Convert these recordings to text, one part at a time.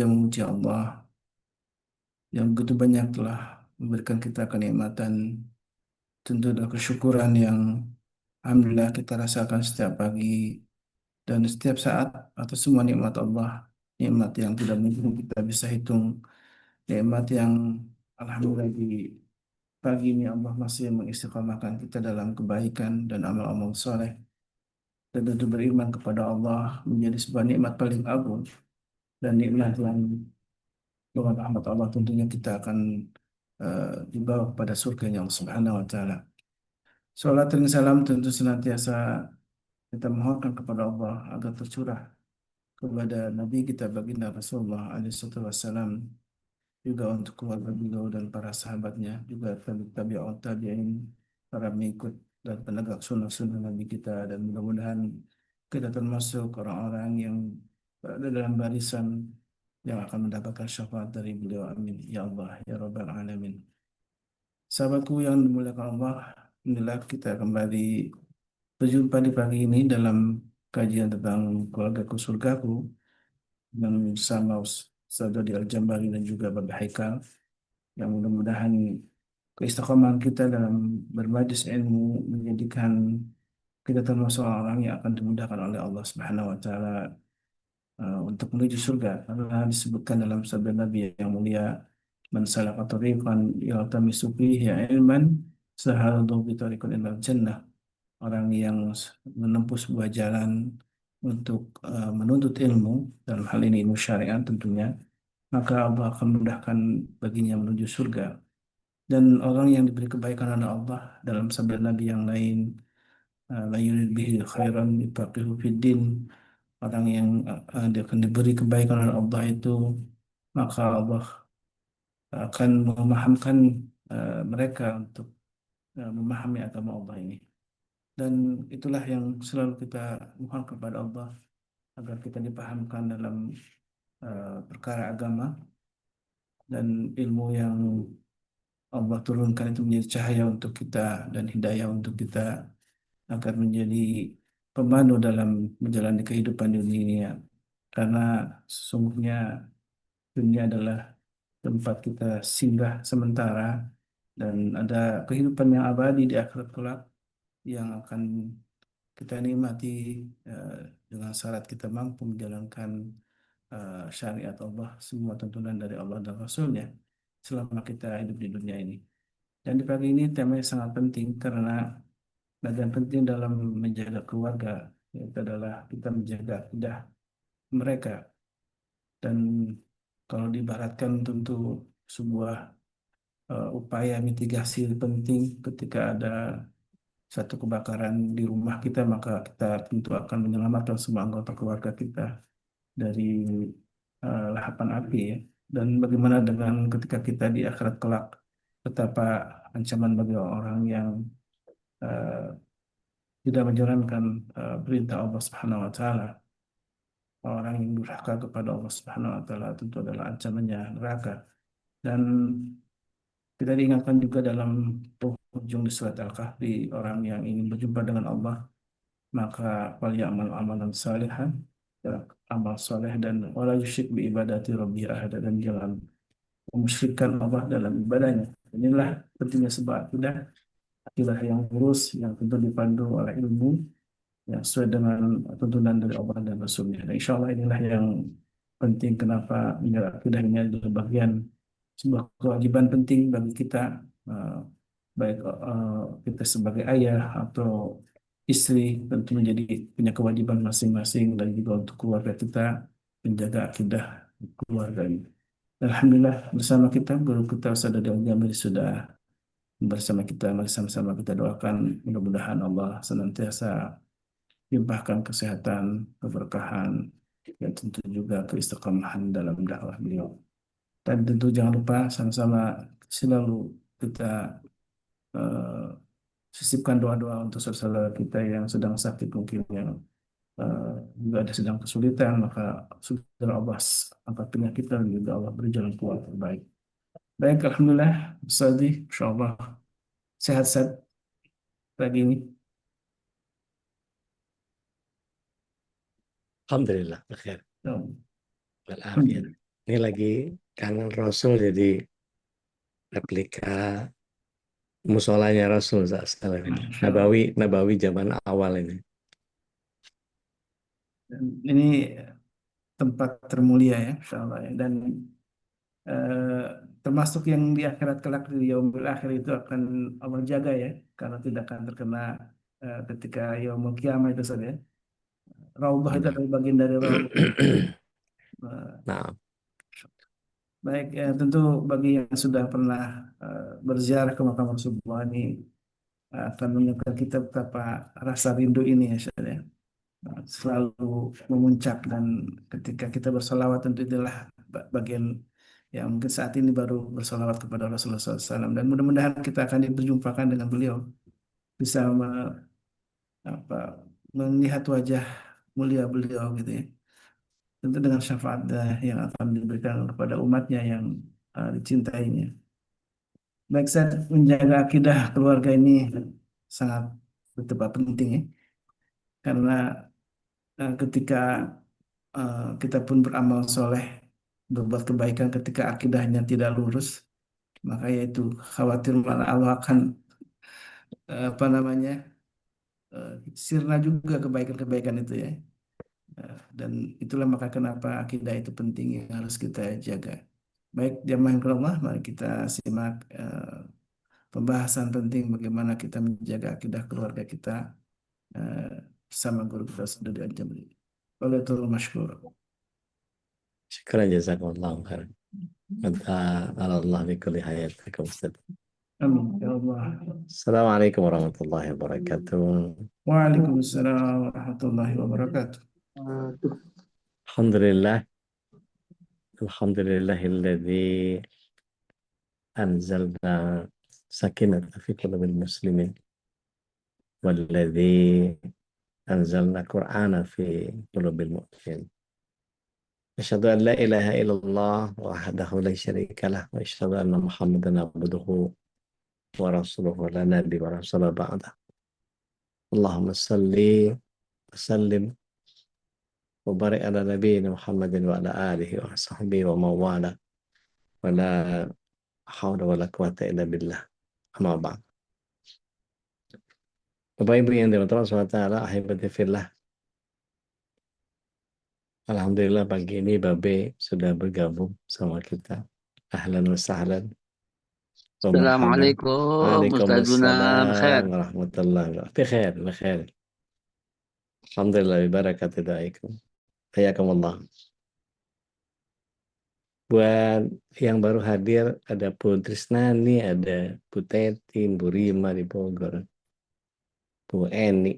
memuji Allah yang begitu banyak telah memberikan kita kenikmatan, tentu adalah kesyukuran yang alhamdulillah kita rasakan setiap pagi dan setiap saat atas semua nikmat Allah, nikmat yang tidak mungkin kita bisa hitung, nikmat yang alhamdulillah di pagi ini Allah masih mengistiqamahkan kita dalam kebaikan dan amal-amal soleh, dan tentu beriman kepada Allah menjadi sebuah nikmat paling agung dan nikmat yang dengan rahmat Allah tentunya kita akan dibawa kepada surganya Allah Subhanahu wa taala. Salat dan salam tentu senantiasa kita mohonkan kepada Allah agar tercurah kepada Nabi kita baginda Rasulullah alaihi wasallam, juga untuk keluarga beliau dan para sahabatnya, juga tabi'ut tabi'in, para mengikut dan penegak sunnah-sunnah Nabi kita, dan mudah-mudahan kita termasuk orang-orang yang berada dalam barisan yang akan mendapatkan syafaat dari beliau. Amin ya Allah ya Rabbal Alamin. Sahabatku yang dimuliakan Allah, inilah kita kembali berjumpa di pagi ini dalam kajian tentang keluargaku surgaku yang bersama Ustaz Dodi Al-Jambari dan juga Bapak Haikal, yang mudah-mudahan keistiqomahan kita dalam bermajlis ilmu menjadikan kita termasuk orang yang akan dimudahkan oleh Allah Subhanahu wa taala untuk menuju surga, karena disebutkan dalam sabda Nabi yang mulia, man salaka tariqan yaltamisu fihi ilman sahalallahu bi tariqin ilal jannah. Orang yang menempuh sebuah jalan untuk menuntut ilmu, dalam hal ini ilmu syariat tentunya, maka Allah akan memudahkan baginya menuju surga. Dan orang yang diberi kebaikan oleh Allah, dalam sabda Nabi yang lain, la yurid bihi khairan yufaqihu fid din. Orang yang dia akan diberi kebaikan oleh Allah itu, maka Allah akan memahamkan mereka untuk memahami agama Allah ini. Dan itulah yang selalu kita mohon kepada Allah, agar kita dipahamkan dalam perkara agama, dan ilmu yang Allah turunkan itu menjadi cahaya untuk kita dan hidayah untuk kita, agar menjadi pemandu dalam menjalani kehidupan dunia ini ya. Karena sesungguhnya dunia adalah tempat kita singgah sementara, dan ada kehidupan yang abadi di akhirat kelak yang akan kita nikmati eh, dengan syarat kita mampu menjalankan syariat Allah, semua tuntunan dari Allah dan Rasulnya selama kita hidup di dunia ini. Dan di pagi ini temanya sangat penting, karena bagian penting dalam menjaga keluarga itu adalah kita menjaga akidah mereka. Dan kalau diibaratkan, tentu sebuah upaya mitigasi penting ketika ada satu kebakaran di rumah kita, maka kita tentu akan menyelamatkan semua anggota keluarga kita dari lahapan api ya. Dan bagaimana dengan ketika kita di akhirat kelak, betapa ancaman bagi orang yang eh, tidak menjalankan perintah Allah Subhanahu wa taala. Orang yang durhaka kepada Allah Subhanahu wa taala tentu adalah ancamannya neraka. Dan kita diingatkan juga dalam ujung di surat Al-Kahfi, orang yang ingin berjumpa dengan Allah maka amal amalan salihan, ya, amal soleh, dan wala yusyrik bi ibadati rabbi ahada, dan jangan memusyrikkan Allah dalam ibadahnya. Inilah pentingnya sebuah akidah, akidah yang lurus, yang tentu dipandu oleh ilmu yang sesuai dengan tuntunan dari Allah dan Rasulnya. Dan insya Allah inilah yang penting, kenapa menjaga akidah ini adalah bagian sebuah kewajiban penting bagi kita, eh, baik kita sebagai ayah atau istri, tentu menjadi punya kewajiban masing-masing, dan juga untuk keluarga kita menjaga akidah keluarga ini. Alhamdulillah, bersama kita guru kita Ustaz Dodi Al-Jambari sudah bersama kita. Mari sama-sama kita doakan, mudah-mudahan Allah senantiasa limpahkan kesehatan, keberkahan, dan tentu juga keistiqomahan dalam dakwah beliau. Dan tentu jangan lupa sama-sama selalu kita eh, sisipkan doa-doa untuk saudara kita yang sedang sakit, mungkin yang eh, juga ada sedang kesulitan, maka saudara Allah angkat penyakit dan juga Allah beri jalan keluar terbaik. Baik, Alhamdulillah, Ustaz, insya Allah sehat-sehat pagi ini. الحمد لله بخير Ya, والعافية. Alhamdulillah. Ini lagi kangen Rasul jadi replika musolanya Rasul SAW ini. Masya Nabawi, Allah. Nabawi zaman awal ini. Dan ini tempat termulia ya, Insya Allah ya. Dan eh, termasuk yang di akhirat kelak di yaumil akhir itu akan Allah jaga ya, karena tidak akan terkena ketika yaumul kiamah itu saja. Raudhah itu Nah, adalah bagian dari Raudhah. Eh, nah, Baik, ya, tentu bagi yang sudah pernah berziarah ke makam Rasulullah ini akan mengingatkan kita betapa rasa rindu ini ya, Syed, ya. Selalu memuncak dan ketika kita bersolawat tentu itulah bagian yang mungkin saat ini baru bersolawat kepada Rasulullah SAW dan mudah-mudahan kita akan diperjumpakan dengan beliau bisa apa, melihat wajah mulia beliau gitu ya tentu dengan syafaat yang akan diberikan kepada umatnya yang dicintainya. Baik, saya menjaga akidah keluarga ini sangat betapa penting ya karena ketika kita pun beramal soleh, berbuat kebaikan ketika akidahnya tidak lurus, maka yaitu khawatir malah Allah akan apa namanya sirna juga kebaikan-kebaikan itu ya. Dan itulah maka kenapa akidah itu penting yang harus kita jaga. Baik, jamaah yang Allah, mari kita simak pembahasan penting bagaimana kita menjaga akidah keluarga kita eh, bersama guru kita Saudari Al-Jamri. Oleh masykur. syukuran jazakumullah khair. Mata Allah bi kulli hayatikum. Ustaz. Amin. Ya Allah. Assalamualaikum warahmatullahi wabarakatuh. Waalaikumsalam warahmatullahi wabarakatuh. Alhamdulillah. Alhamdulillahilladzi anzalna sakinata fi qulubil muslimin. Walladzi anzalna Qur'ana fi qulubil mu'minin. Asyhadu an la ilaha illallah wahdahu la syarika lah wa asyhadu anna Muhammadan abduhu wa rasuluhu la nabi wa rasul ba'da. Allahumma salli wa sallim wa barik ala nabiyina Muhammadin wa ala alihi wa sahbihi wa mawala wa la hawla wa la quwata illa billah. Amma ba'd. Bapak Ibu yang dirahmati Allah SWT, ahibati fillah. Alhamdulillah pagi ini Babe sudah bergabung sama kita. Ahlan wa sahlan wa marhaban. Assalamualaikum Ustaz Guna, Waalaikumsalam khair. warahmatullahi wabarakatuh. Bikhair, bikhair. Alhamdulillah bibarakati daikum. Hayakumullah. Buat yang baru hadir, ada Bu Trisnani, ada Bu Teti, Bu Rima di Bogor, Bu Eni,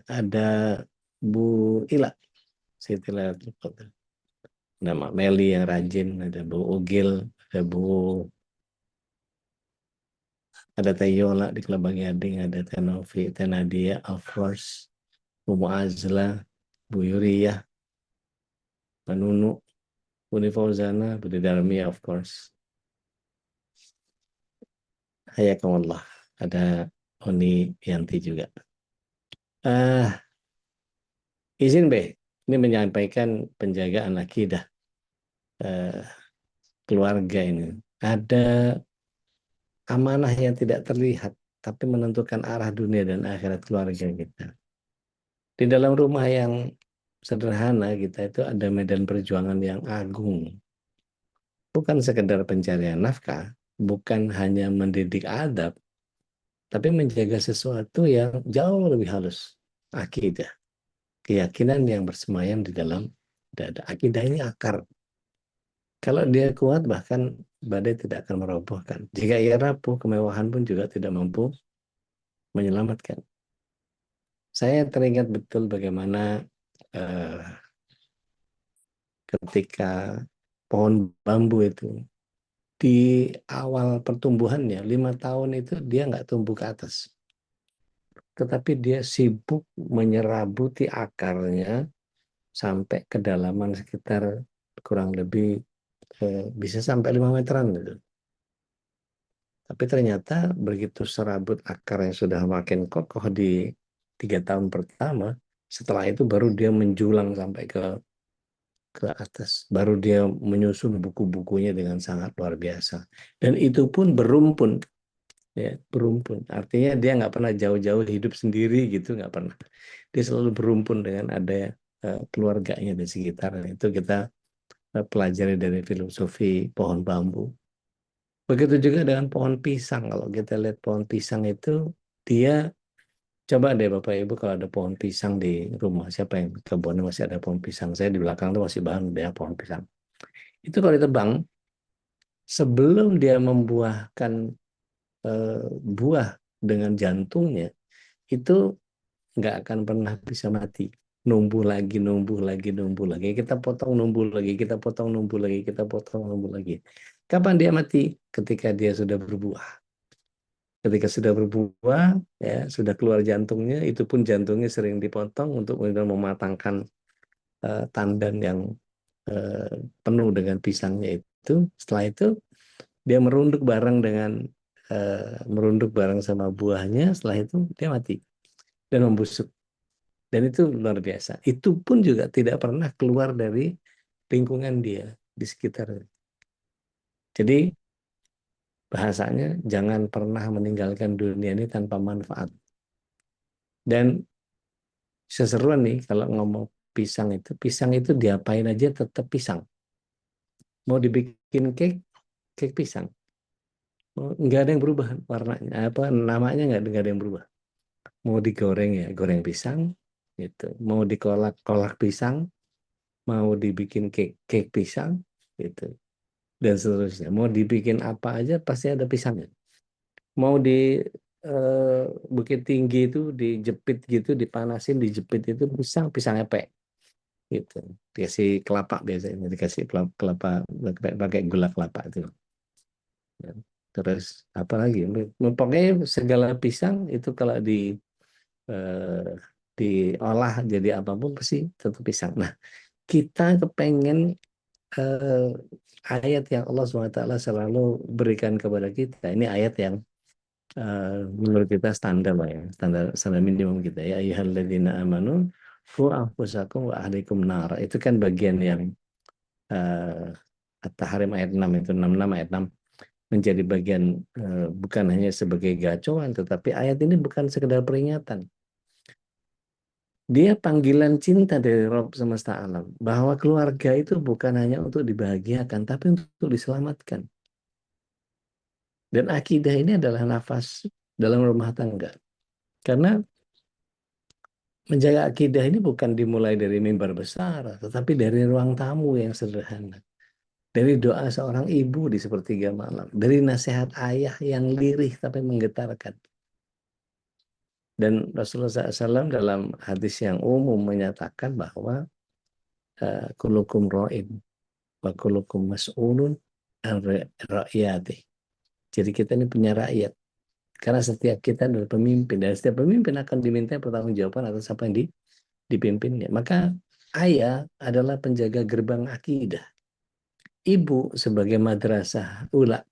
ada Bu Ila, Siti Lailatul Qadar. Nama Meli yang rajin, ada Bu Ugil, ada Teh Yola di Kelabang Gading, ada Teh Novi, Teh Nadia, of course, Bu Muazla, Bu Yuriyah, Bu Nunu, Bu Fauzana, Bu Darmi, of course. Hayakumullah. Ada Oni Yanti juga. Izin B, ini menyampaikan penjagaan akidah uh, keluarga ini. Ada amanah yang tidak terlihat, tapi menentukan arah dunia dan akhirat keluarga kita. Di dalam rumah yang sederhana kita itu ada medan perjuangan yang agung. Bukan sekedar pencarian nafkah, bukan hanya mendidik adab, tapi menjaga sesuatu yang jauh lebih halus. Akidah. Keyakinan yang bersemayam di dalam dada. Akidah ini akar. Kalau dia kuat, bahkan badai tidak akan merobohkan. Jika ia rapuh, kemewahan pun juga tidak mampu menyelamatkan. Saya teringat betul bagaimana eh, ketika pohon bambu itu di awal pertumbuhannya 5 tahun itu dia nggak tumbuh ke atas, tetapi dia sibuk menyerabuti akarnya sampai kedalaman sekitar kurang lebih bisa sampai 5 meteran gitu. Tapi ternyata begitu serabut akar yang sudah makin kokoh di 3 tahun pertama, setelah itu baru dia menjulang sampai ke ke atas. Baru dia menyusun buku-bukunya dengan sangat luar biasa. Dan itu pun berumpun, ya, berumpun. Artinya dia nggak pernah jauh-jauh hidup sendiri gitu, nggak pernah. Dia selalu berumpun dengan ada keluarganya di sekitar. Itu kita pelajari dari filosofi pohon bambu. Begitu juga dengan pohon pisang. Kalau kita lihat pohon pisang itu, dia coba deh Bapak Ibu kalau ada pohon pisang di rumah, siapa yang kebunnya masih ada pohon pisang? Saya di belakang tuh masih banyak pohon pisang. Itu kalau ditebang, sebelum dia membuahkan buah dengan jantungnya, itu nggak akan pernah bisa mati. Numbuh lagi, numbuh lagi, numbuh lagi. Kita potong, numbuh lagi, kita potong, numbuh lagi, kita potong, numbuh lagi. Kapan dia mati? Ketika dia sudah berbuah. Ketika sudah berbuah, ya sudah keluar jantungnya, itu pun jantungnya sering dipotong untuk kemudian mematangkan tandan yang eh, penuh dengan pisangnya itu. Setelah itu dia merunduk bareng dengan merunduk bareng sama buahnya. Setelah itu dia mati dan membusuk. Dan itu luar biasa. Itu pun juga tidak pernah keluar dari lingkungan dia di sekitar. Jadi bahasanya jangan pernah meninggalkan dunia ini tanpa manfaat. Dan seseruan nih kalau ngomong pisang itu diapain aja tetap pisang. Mau dibikin cake pisang. Nggak ada yang berubah warnanya, apa namanya nggak ada yang berubah. Mau digoreng ya goreng pisang, gitu. Mau dikolak kolak pisang, mau dibikin cake pisang, gitu. Dan seterusnya. Mau dibikin apa aja pasti ada pisangnya. Mau di Bukit Tinggi itu dijepit gitu, dipanasin, dijepit itu pisang epek gitu. Dikasih kelapa biasanya, dikasih kelapa pakai gula kelapa itu. Ya. Terus apa lagi? Pokoknya segala pisang itu kalau eh, diolah jadi apapun pasti tetap pisang. Nah, kita kepengen eh, ayat yang Allah SWT selalu berikan kepada kita. Ini ayat yang menurut kita standar lah ya, standar standar minimum kita ya. Ayyuhalladzina amanu qu anfusakum wa ahlikum nar. Itu kan bagian yang At-Tahrim ayat 6 itu 66 ayat 6 menjadi bagian bukan hanya sebagai gacoan tetapi ayat ini bukan sekedar peringatan. Dia panggilan cinta dari Rabb semesta alam bahwa keluarga itu bukan hanya untuk dibahagiakan tapi untuk diselamatkan. Dan akidah ini adalah nafas dalam rumah tangga. Karena menjaga akidah ini bukan dimulai dari mimbar besar, tetapi dari ruang tamu yang sederhana. Dari doa seorang ibu di sepertiga malam. Dari nasihat ayah yang lirih tapi menggetarkan. Dan Rasulullah SAW dalam hadis yang umum menyatakan bahwa kulukum ro'in wa kulukum mas'ulun an ra'yatih. Jadi kita ini punya rakyat. Karena setiap kita adalah pemimpin. Dan setiap pemimpin akan diminta pertanggungjawaban atas apa yang dipimpinnya. Maka ayah adalah penjaga gerbang akidah. Ibu sebagai madrasah ula,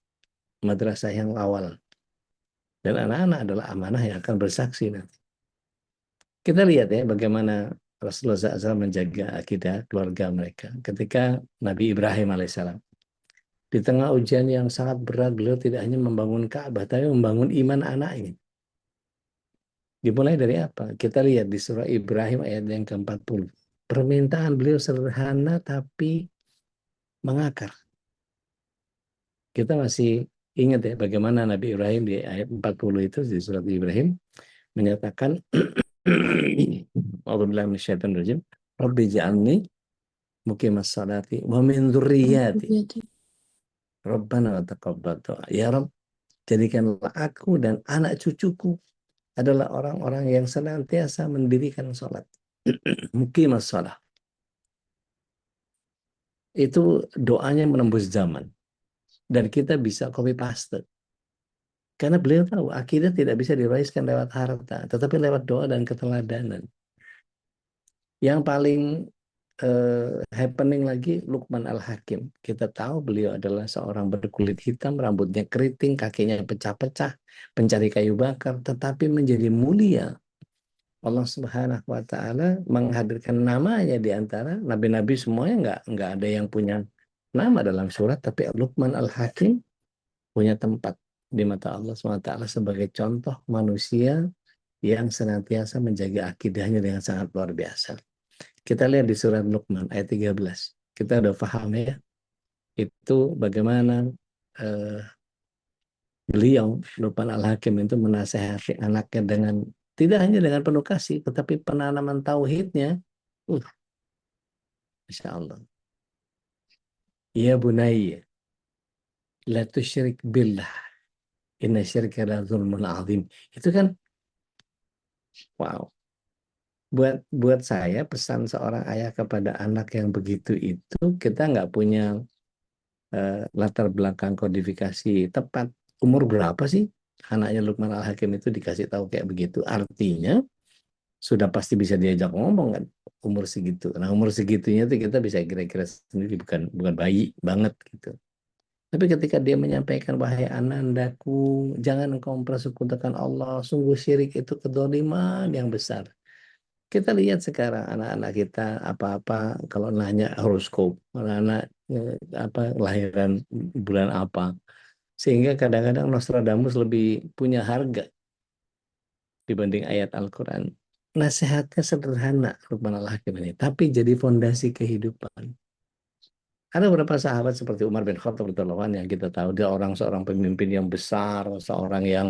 madrasah yang awal. Dan anak-anak adalah amanah yang akan bersaksi nanti. Kita lihat ya bagaimana Rasulullah SAW menjaga akidah keluarga mereka. Ketika Nabi Ibrahim alaihissalam di tengah ujian yang sangat berat, beliau tidak hanya membangun Ka'bah, tapi membangun iman anaknya. Dimulai dari apa? Kita lihat di surah Ibrahim ayat yang ke-40. Permintaan beliau sederhana tapi mengakar. Kita masih ingat ya bagaimana Nabi Ibrahim di ayat 40 itu di surat Ibrahim menyatakan A'udzubillahi minasyaitonir rajim. Rabbi ja'alni muqimas salati wa min dzurriyyati. Rabbana wa taqabbal doa. Ya Rabb, jadikanlah aku dan anak cucuku adalah orang-orang yang senantiasa mendirikan sholat. Muqimas salat. Itu doanya menembus zaman. Dan kita bisa copy paste. Karena beliau tahu akidah tidak bisa diraihkan lewat harta, tetapi lewat doa dan keteladanan. Yang paling happening lagi Luqman Al-Hakim. Kita tahu beliau adalah seorang berkulit hitam, rambutnya keriting, kakinya pecah-pecah, pencari kayu bakar, tetapi menjadi mulia Allah Subhanahu wa taala menghadirkan namanya di antara nabi-nabi semuanya nggak ada yang punya nama dalam surat, tapi Luqman Al-Hakim punya tempat di mata Allah Subhanahu wa taala sebagai contoh manusia yang senantiasa menjaga akidahnya dengan sangat luar biasa. Kita lihat di surat Luqman ayat 13. Kita udah paham ya, itu bagaimana eh, beliau Luqman Al-Hakim itu menasehati anaknya dengan tidak hanya dengan penuh kasih, tetapi penanaman tauhidnya, uh, Masya Allah. Ya bunayya, la tusyrik billah, inna syirka la zulmun azim. Itu kan, wow. Buat saya pesan seorang ayah kepada anak yang begitu itu, kita nggak punya latar belakang kodifikasi tepat. Umur berapa sih anaknya Lukman Al-Hakim itu dikasih tahu kayak begitu? Artinya sudah pasti bisa diajak ngomong kan umur segitu. Nah umur segitunya tuh kita bisa kira-kira sendiri, bukan bukan bayi banget gitu. Tapi ketika dia menyampaikan, wahai anandaku, jangan engkau mempersekutukan Allah, sungguh syirik itu kedoliman yang besar. Kita lihat sekarang anak-anak kita apa-apa kalau nanya horoskop, anak-anak apa lahiran bulan apa, sehingga kadang-kadang Nostradamus lebih punya harga dibanding ayat Al-Quran. Nasihatnya sederhana Luqman Al-Hakim ini, tapi jadi fondasi kehidupan. Ada beberapa sahabat seperti Umar bin Khattab radhiyallahu anhu yang kita tahu dia seorang pemimpin yang besar, seorang yang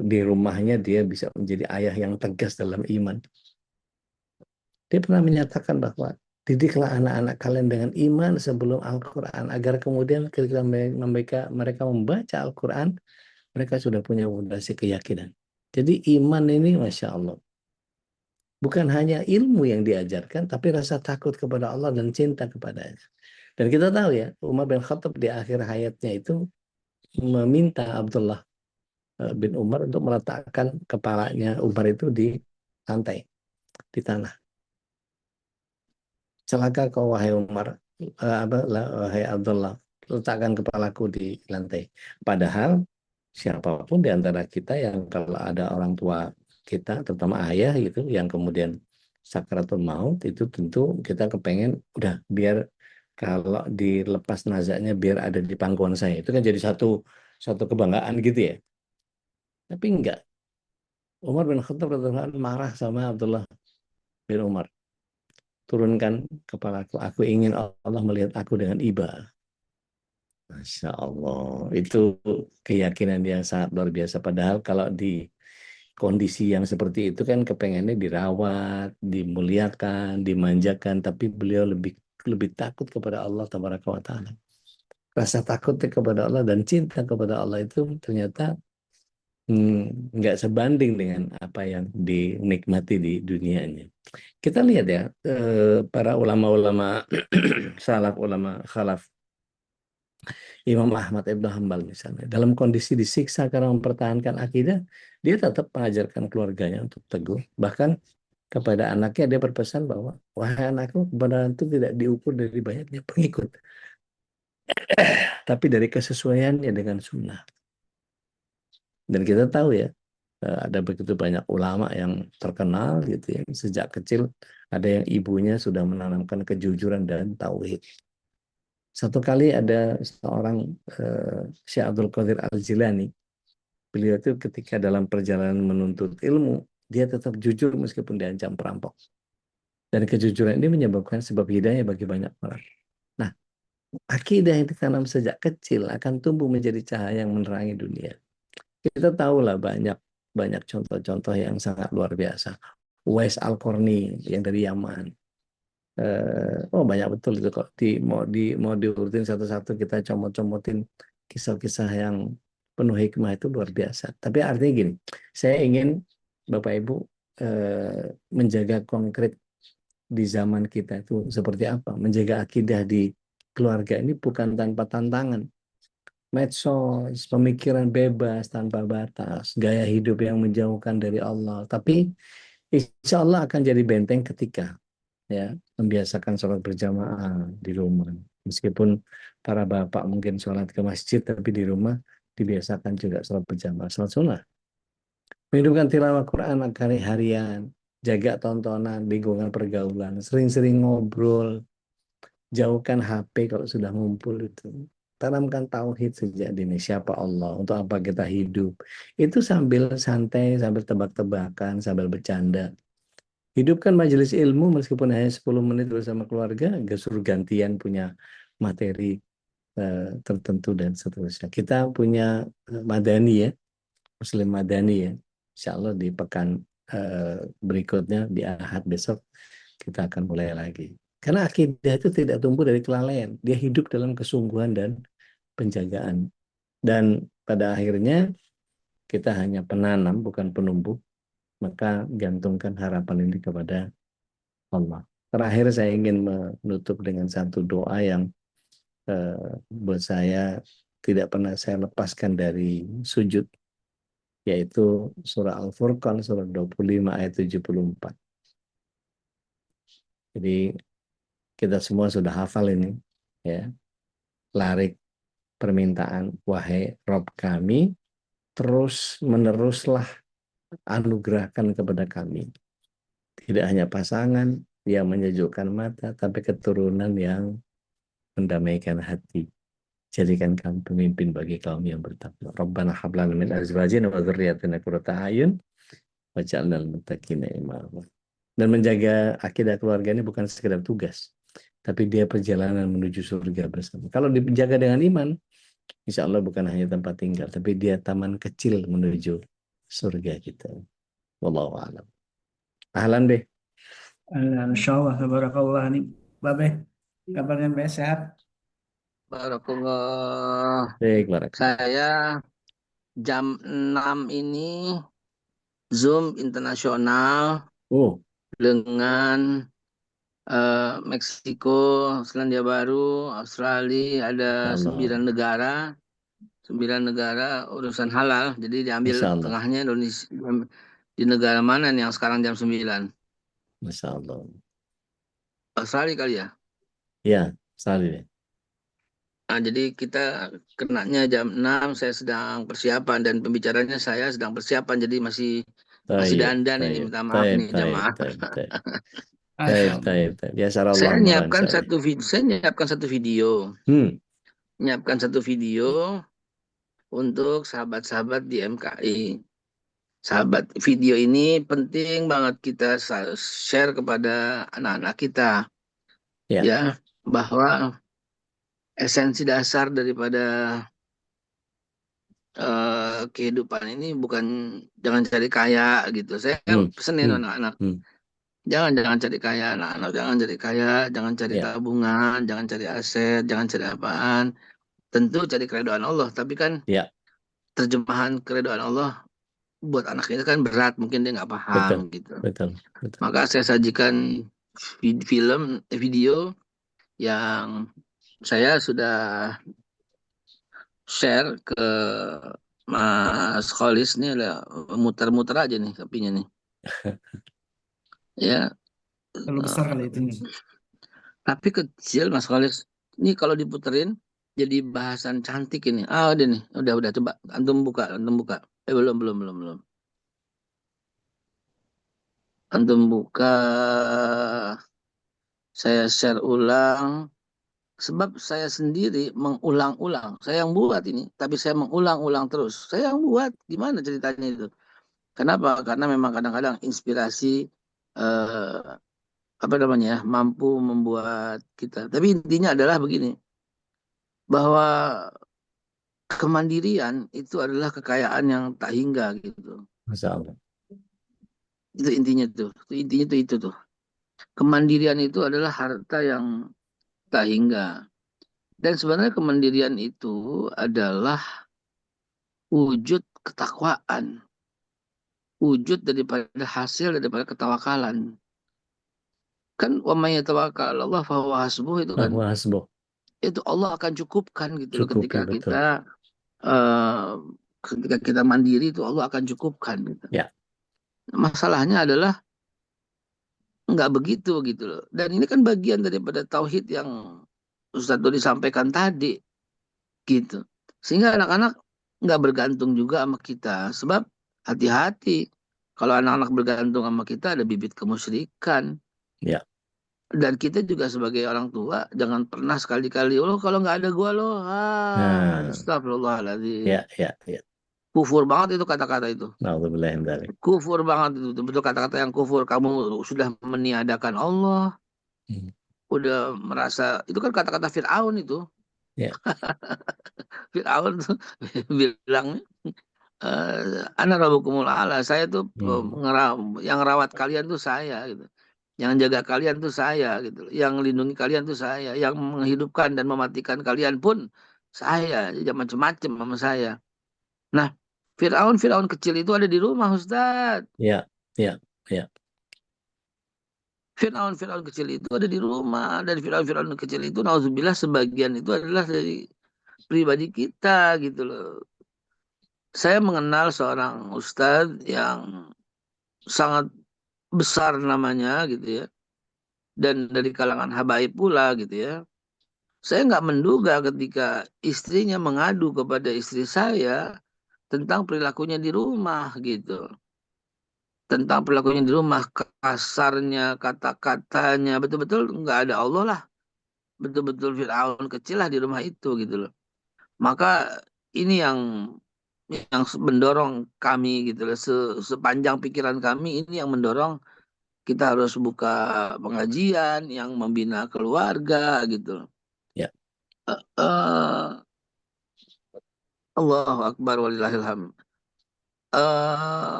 di rumahnya dia bisa menjadi ayah yang tegas dalam iman. Dia pernah menyatakan bahwa didiklah anak-anak kalian dengan iman sebelum Al-Quran, agar kemudian ketika mereka membaca Al-Quran, mereka sudah punya fondasi keyakinan. Jadi iman ini Masya Allah, bukan hanya ilmu yang diajarkan, tapi rasa takut kepada Allah dan cinta kepadanya. Dan kita tahu ya, Umar bin Khattab di akhir hayatnya itu meminta Abdullah bin Umar untuk meletakkan kepalanya Umar itu di lantai, di tanah. Celaka kau wahai Umar, wahai Abdullah, letakkan kepalaku di lantai. Padahal siapapun di antara kita yang kalau ada orang tua kita, terutama ayah gitu, yang kemudian sakratul maut, itu tentu kita kepengen udah biar kalau dilepas nazaknya biar ada di pangkuan saya. Itu kan jadi satu satu kebanggaan gitu ya. Tapi enggak. Umar bin Khattab radhiyallahu anhu marah sama Abdullah bin Umar. Turunkan kepalaku. Aku ingin Allah melihat aku dengan iba. Masya Allah. Itu keyakinan yang sangat luar biasa. Padahal kalau di kondisi yang seperti itu kan kepengennya dirawat, dimuliakan, dimanjakan. Tapi beliau lebih lebih takut kepada Allah Tabaraka wa Ta'ala. Rasa takutnya kepada Allah dan cinta kepada Allah itu ternyata nggak sebanding dengan apa yang dinikmati di dunianya. Kita lihat ya, para ulama-ulama salaf, ulama khalaf, Imam Ahmad Ibn Hambal misalnya, dalam kondisi disiksa karena mempertahankan akidah, dia tetap mengajarkan keluarganya untuk teguh. Bahkan kepada anaknya dia berpesan bahwa, wahai anakku, kebenaran itu tidak diukur dari banyaknya pengikut, tapi dari kesesuaiannya dengan sunnah. Dan kita tahu ya, ada begitu banyak ulama yang terkenal gitu ya, sejak kecil ada yang ibunya sudah menanamkan kejujuran dan tauhid. Satu kali ada seorang Syekh Abdul Qadir Al-Jilani, beliau itu ketika dalam perjalanan menuntut ilmu, dia tetap jujur meskipun diancam perampok. Dan kejujuran ini menyebabkan sebab hidayah bagi banyak orang. Nah, akidah yang ditanam sejak kecil akan tumbuh menjadi cahaya yang menerangi dunia. Kita tahu lah banyak banyak contoh-contoh yang sangat luar biasa. Uwais Al-Qarni yang dari Yaman. Oh banyak betul itu kok. Mau diurutin satu-satu kita comot-comotin kisah-kisah yang penuh hikmah itu luar biasa. Tapi artinya gini, saya ingin Bapak Ibu menjaga konkret di zaman kita itu seperti apa. Menjaga akidah di keluarga ini bukan tanpa tantangan. Medsos, pemikiran bebas tanpa batas, gaya hidup yang menjauhkan dari Allah. Tapi insya Allah akan jadi benteng ketika ya membiasakan sholat berjamaah di rumah. Meskipun para bapak mungkin sholat ke masjid, tapi di rumah dibiasakan juga sholat berjamaah, sholat sunnah. Menghidupkan tilawah Quran kali harian, jaga tontonan, lingkungan pergaulan, sering-sering ngobrol, jauhkan HP kalau sudah ngumpul itu. Tanamkan tauhid sejak dini. Siapa Allah? Untuk apa kita hidup? Itu sambil santai, sambil tebak-tebakan, sambil bercanda. Hidupkan majelis ilmu meskipun hanya 10 menit bersama keluarga, agar suruh gantian punya materi tertentu dan seterusnya. Kita punya Madani ya, Muslim Madani ya. Insya Allah di pekan berikutnya, di Ahad besok, kita akan mulai lagi. Karena akidah itu tidak tumbuh dari kelalaian. Dia hidup dalam kesungguhan dan penjagaan. Dan pada akhirnya kita hanya penanam, bukan penumbuh. Maka gantungkan harapan ini kepada Allah. Terakhir saya ingin menutup dengan satu doa yang buat saya tidak pernah saya lepaskan dari sujud, yaitu surah Al-Furqan, surah 25 ayat 74. Jadi kita semua sudah hafal ini, ya. Larik permintaan, wahai Rob kami, terus meneruslah anugerahkan kepada kami. Tidak hanya pasangan yang menyejukkan mata, tapi keturunan yang mendamaikan hati. Jadikan kami pemimpin bagi kaum yang bertakwa. Rabbana hab lana min azwajina wa dzurriyyatina qurrata a'yun waj'alna lil muttaqina imama. Dan menjaga akidah keluarga ini bukan sekedar tugas, tapi dia perjalanan menuju surga bersama. Kalau dijaga dengan iman, insya Allah bukan hanya tempat tinggal, tapi dia taman kecil menuju surga kita. Wallahu a'lam. Ahlan deh. Insya Allah, tabarakallah nih, Babe. Kabarnya Mbak sehat? Barakallah. Baik, barakallah. Saya jam 6 ini Zoom internasional Oh, dengan Meksiko, Selandia Baru, Australia, ada Masya Allah. 9 negara, 9 negara urusan halal. Jadi diambil Masya Allah. tengahnya Indonesia. Di negara mana nih yang sekarang jam 9? Masya Allah. Australia kali ya? Ya, salih. Nah, jadi kita kenanya jam 6, saya sedang persiapan dan pembicaranya saya sedang persiapan, jadi masih Taib, dandan ini, taib, minta maaf taib, nih taib, jamaah. taib, taib, Masya taib, Allah. taib, taib. Ya, Allah murah, salih. Saya nyiapkan satu video, Hmm, untuk sahabat-sahabat di MKI. Sahabat, video ini penting banget kita share kepada anak-anak kita, ya, ya, bahwa esensi dasar daripada kehidupan ini bukan jangan cari kaya gitu. Saya hmm, pesenin hmm, anak-anak, hmm, jangan cari kaya, anak-anak jangan cari kaya, jangan cari ya, tabungan, jangan cari aset, jangan cari apaan. Tentu cari keridhaan Allah, tapi kan ya, terjemahan keridhaan Allah buat anak itu kan berat, mungkin dia nggak paham betul, gitu. betul, betul. Maka saya sajikan video yang saya sudah share ke Mas Kholis nih, lah muter-muter aja nih kopinya nih. Ya, Terlalu besar kali itu. tapi kecil Mas Kholis. Ini kalau diputerin jadi bahasan cantik ini. Ah, udah nih, udah coba antum buka. Belum. Antum buka, saya share ulang. Sebab saya sendiri mengulang-ulang. Saya yang buat ini, tapi saya mengulang-ulang terus. Saya yang buat. Gimana ceritanya itu? Kenapa? Karena memang kadang-kadang inspirasi eh, apa namanya ya, mampu membuat kita. Tapi intinya adalah begini, bahwa kemandirian itu adalah kekayaan yang tak hingga gitu. Masya Allah. Itu intinya tuh. Itu tuh. Kemandirian itu adalah harta yang tak hingga. Dan sebenarnya kemandirian itu adalah wujud ketakwaan, wujud daripada hasil daripada ketawakalan. Kan wa may yatawakkal 'ala Allah fa huwa hasbuh, itu kan, Bahwa hasbuh. itu Allah akan cukupkan gitu loh, Cukupi, betul. eh, ketika kita mandiri itu Allah akan cukupkan gitu. Ya, Masalahnya adalah nggak begitu gitu loh. Dan ini kan bagian daripada tauhid yang Ustaz Dodi sampaikan tadi gitu. Sehingga anak-anak nggak bergantung juga sama kita. Sebab hati-hati. Kalau anak-anak bergantung sama kita ada bibit kemusyrikan. Ya. Dan kita juga sebagai orang tua jangan pernah sekali-kali, lo kalau nggak ada gua lo, Nah, astagfirullahaladzim. ya. Kufur banget itu kata-kata itu. Nauzubillah min dzalik. Kufur banget itu, betul kata-kata yang kufur. Kamu sudah meniadakan Allah, Hmm. udah merasa itu kan kata-kata Fir'aun itu. Ya. Fir'aun tuh bilang, ana rabbukumul a'la, saya tuh yang rawat kalian tuh saya gitu. Yang jaga kalian tuh saya gitu. Yang lindungi kalian tuh saya, yang menghidupkan dan mematikan kalian pun saya. Jadi macam-macam sama saya. Nah, Fir'aun kecil itu ada di rumah, Ustaz. Ya, ya. Fir'aun kecil itu ada di rumah. Dan Fir'aun kecil itu, nauzubillah, sebagian itu adalah dari pribadi kita gitu loh. Saya mengenal seorang ustadz yang sangat besar namanya gitu ya. Dan dari kalangan habaib pula gitu ya. Saya nggak menduga ketika istrinya mengadu kepada istri saya tentang perilakunya di rumah gitu. Tentang perilakunya di rumah, kasarnya, kata-katanya, betul-betul nggak ada Allah lah. Betul-betul Fir'aun kecil lah di rumah itu gitu loh. Maka ini yang mendorong kami gitu loh, sepanjang pikiran kami ini yang mendorong kita harus buka pengajian yang membina keluarga gitu. Ya. Eh, Allahu Akbar walillahilham.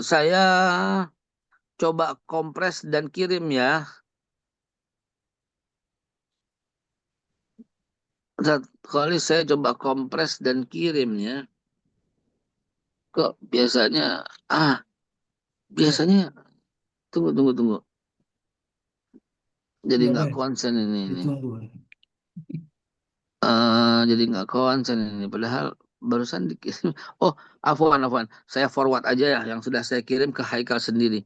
Saya coba kompres dan kirim ya. Satu kali saya coba kompres dan kirim ya. Kok ah Ya, biasanya tunggu. Jadi ya nggak Beh, konsen ini. ditunggu. Jadi nggak konsen ini. Padahal barusan dikirim. Oh, afwan. Saya forward aja ya yang sudah saya kirim ke Haikal sendiri.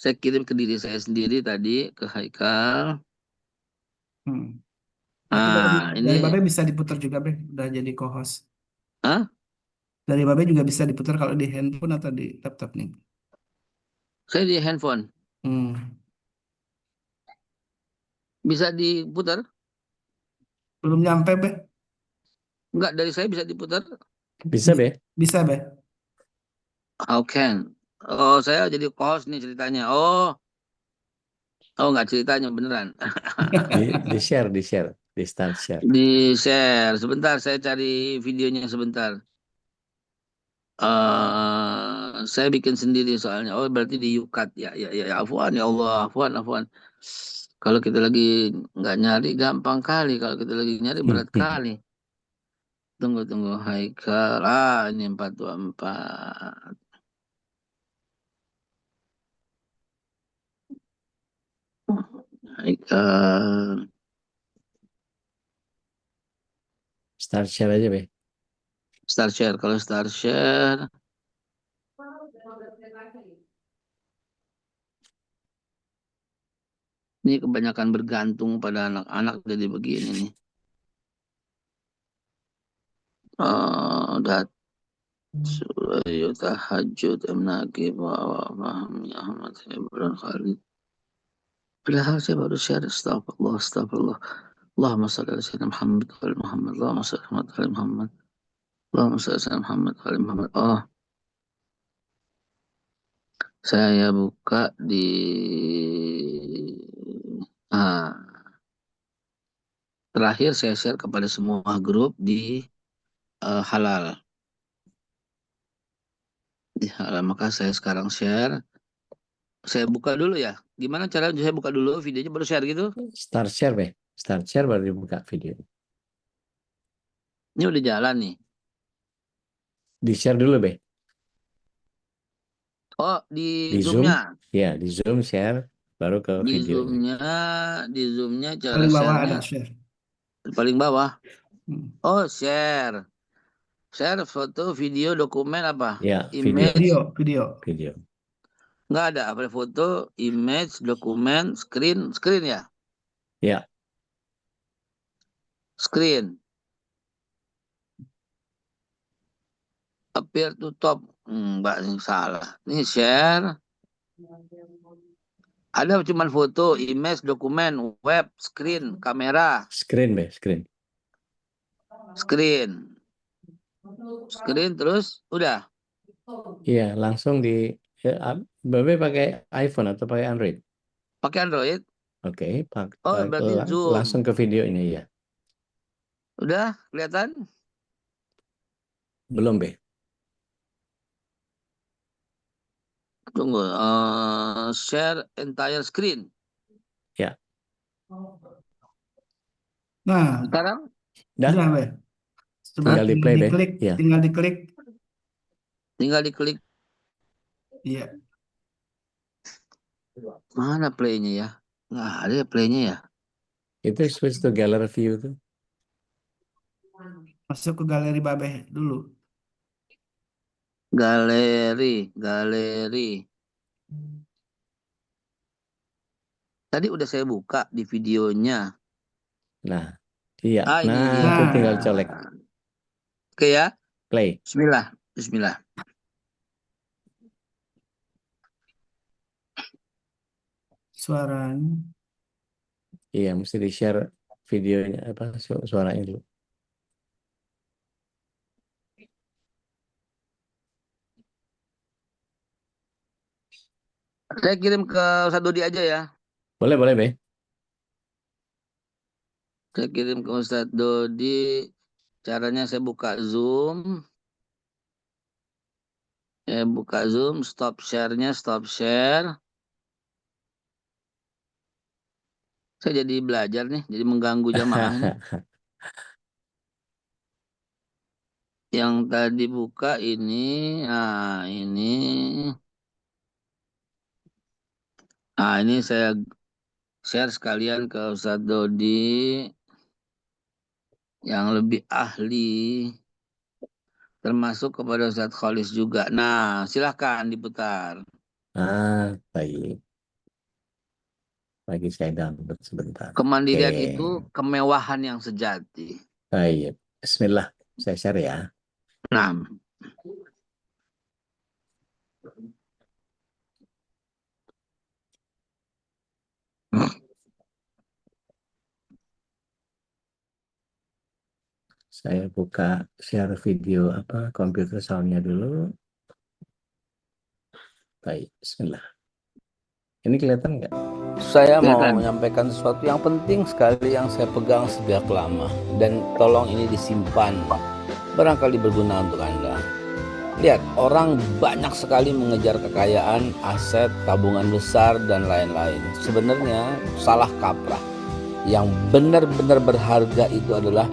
Saya kirim ke diri saya sendiri tadi ke Haikal. Hmm. Berarti Ah, dari ini, Babe bisa diputar juga, Beh, udah jadi co-host. ah, Dari Babe juga bisa diputar kalau di handphone atau di laptop nih. saya di handphone. Hmm. Bisa diputar? Belum nyampe, Beh. Enggak, dari saya bisa diputar. Bisa, Be. Bisa, Beh. How can? Oh, saya jadi host nih ceritanya. Oh, nggak ceritanya beneran. Di share, di start share. Di share. Sebentar, saya cari videonya sebentar. Saya bikin sendiri soalnya. Oh, berarti di Yukat. Ya. Afwan, ya Allah. Afwan. Kalau kita lagi nggak nyari, gampang kali. Kalau kita lagi nyari, berat kali. Tunggu. Haikal. Ini 424. Haikal. Start share aja, Be. Start share. Kalau start share. Ini kebanyakan bergantung pada anak-anak jadi begini nih. Udah Ayo tahajud emnaki wa faham ya Ahmad Ibran Khalid. Padahal saya baru share. Astagfirullah. Allahumma salli ala sayyidina Muhammad wa ala Muhammad. Allahumma salli ala Muhammad. Allahumma salli ala Muhammad wa ala Muhammad. Oh, saya buka di ah, terakhir saya share kepada semua grup di halal. Di halal, maka saya sekarang share. Saya buka dulu ya. Gimana cara saya buka dulu videonya baru share gitu? Start share, Be. Start share baru dibuka video. Ini udah jalan nih. Di share dulu, Be. Oh, di Di Zoom, Zoom-nya. ya, di Zoom share baru ke Di videonya. Zoom-nya, di Zoom-nya cara Paling bawah share-nya ada share. paling bawah. Hmm. Oh, share. Share foto, video, dokumen apa? Ya, video, Image. Video. video. Nggak ada apa foto, image, dokumen, screen ya. Ya, Screen. Appear to top. Mbak salah. Ini share. Ada cuman foto, image, dokumen, web, screen, kamera, Screen, Be, screen. screen, terus udah. Iya, langsung di Babe pakai iPhone atau pakai Android? Pakai Android. Oke, Oh, berarti langsung zoom. ke video ini ya. Udah kelihatan? Belum, Be. Tunggu. Share entire screen. Ya. Nah, Sekarang Dah, udah, Be. Coba tinggal di play, Be. diklik, Ya. tinggal diklik. tinggal diklik. Iya, Mana playnya ya? Nggak ada ya playnya ya. Itu switch to gallery view tuh. masuk ke galeri Babe dulu. Galeri. Tadi udah saya buka di videonya. Nah, iya. Ini Nah, dia. itu tinggal colek Oke ya. play. Bismillah. Suaranya. Iya, mesti di-share videonya apa suaranya dulu. Saya kirim ke Ustadz Dodi aja ya. Boleh, Be. Saya kirim ke Ustadz Dodi. Caranya saya buka Zoom. Stop share-nya, stop share. Saya jadi belajar nih, jadi mengganggu jamaah nih. Yang tadi buka ini, ini. Ini saya share sekalian ke Ustadz Dodi yang lebih ahli, termasuk kepada Ustadz Khalis juga. Nah, silahkan diputar. Baik. Lagi saya download sebentar. Kemandirian Oke. itu kemewahan yang sejati. Baik. Bismillah. Saya share ya. Nah, Saya buka share video komputer soundnya dulu. Baik, Bismillah. Ini kelihatan nggak? Saya mau Kelihatan. menyampaikan sesuatu yang penting sekali yang saya pegang sejak lama, dan tolong ini disimpan, barangkali berguna untuk Anda. Lihat, orang banyak sekali mengejar kekayaan, aset, tabungan besar, dan lain-lain. Sebenarnya salah kaprah. Yang benar-benar berharga itu adalah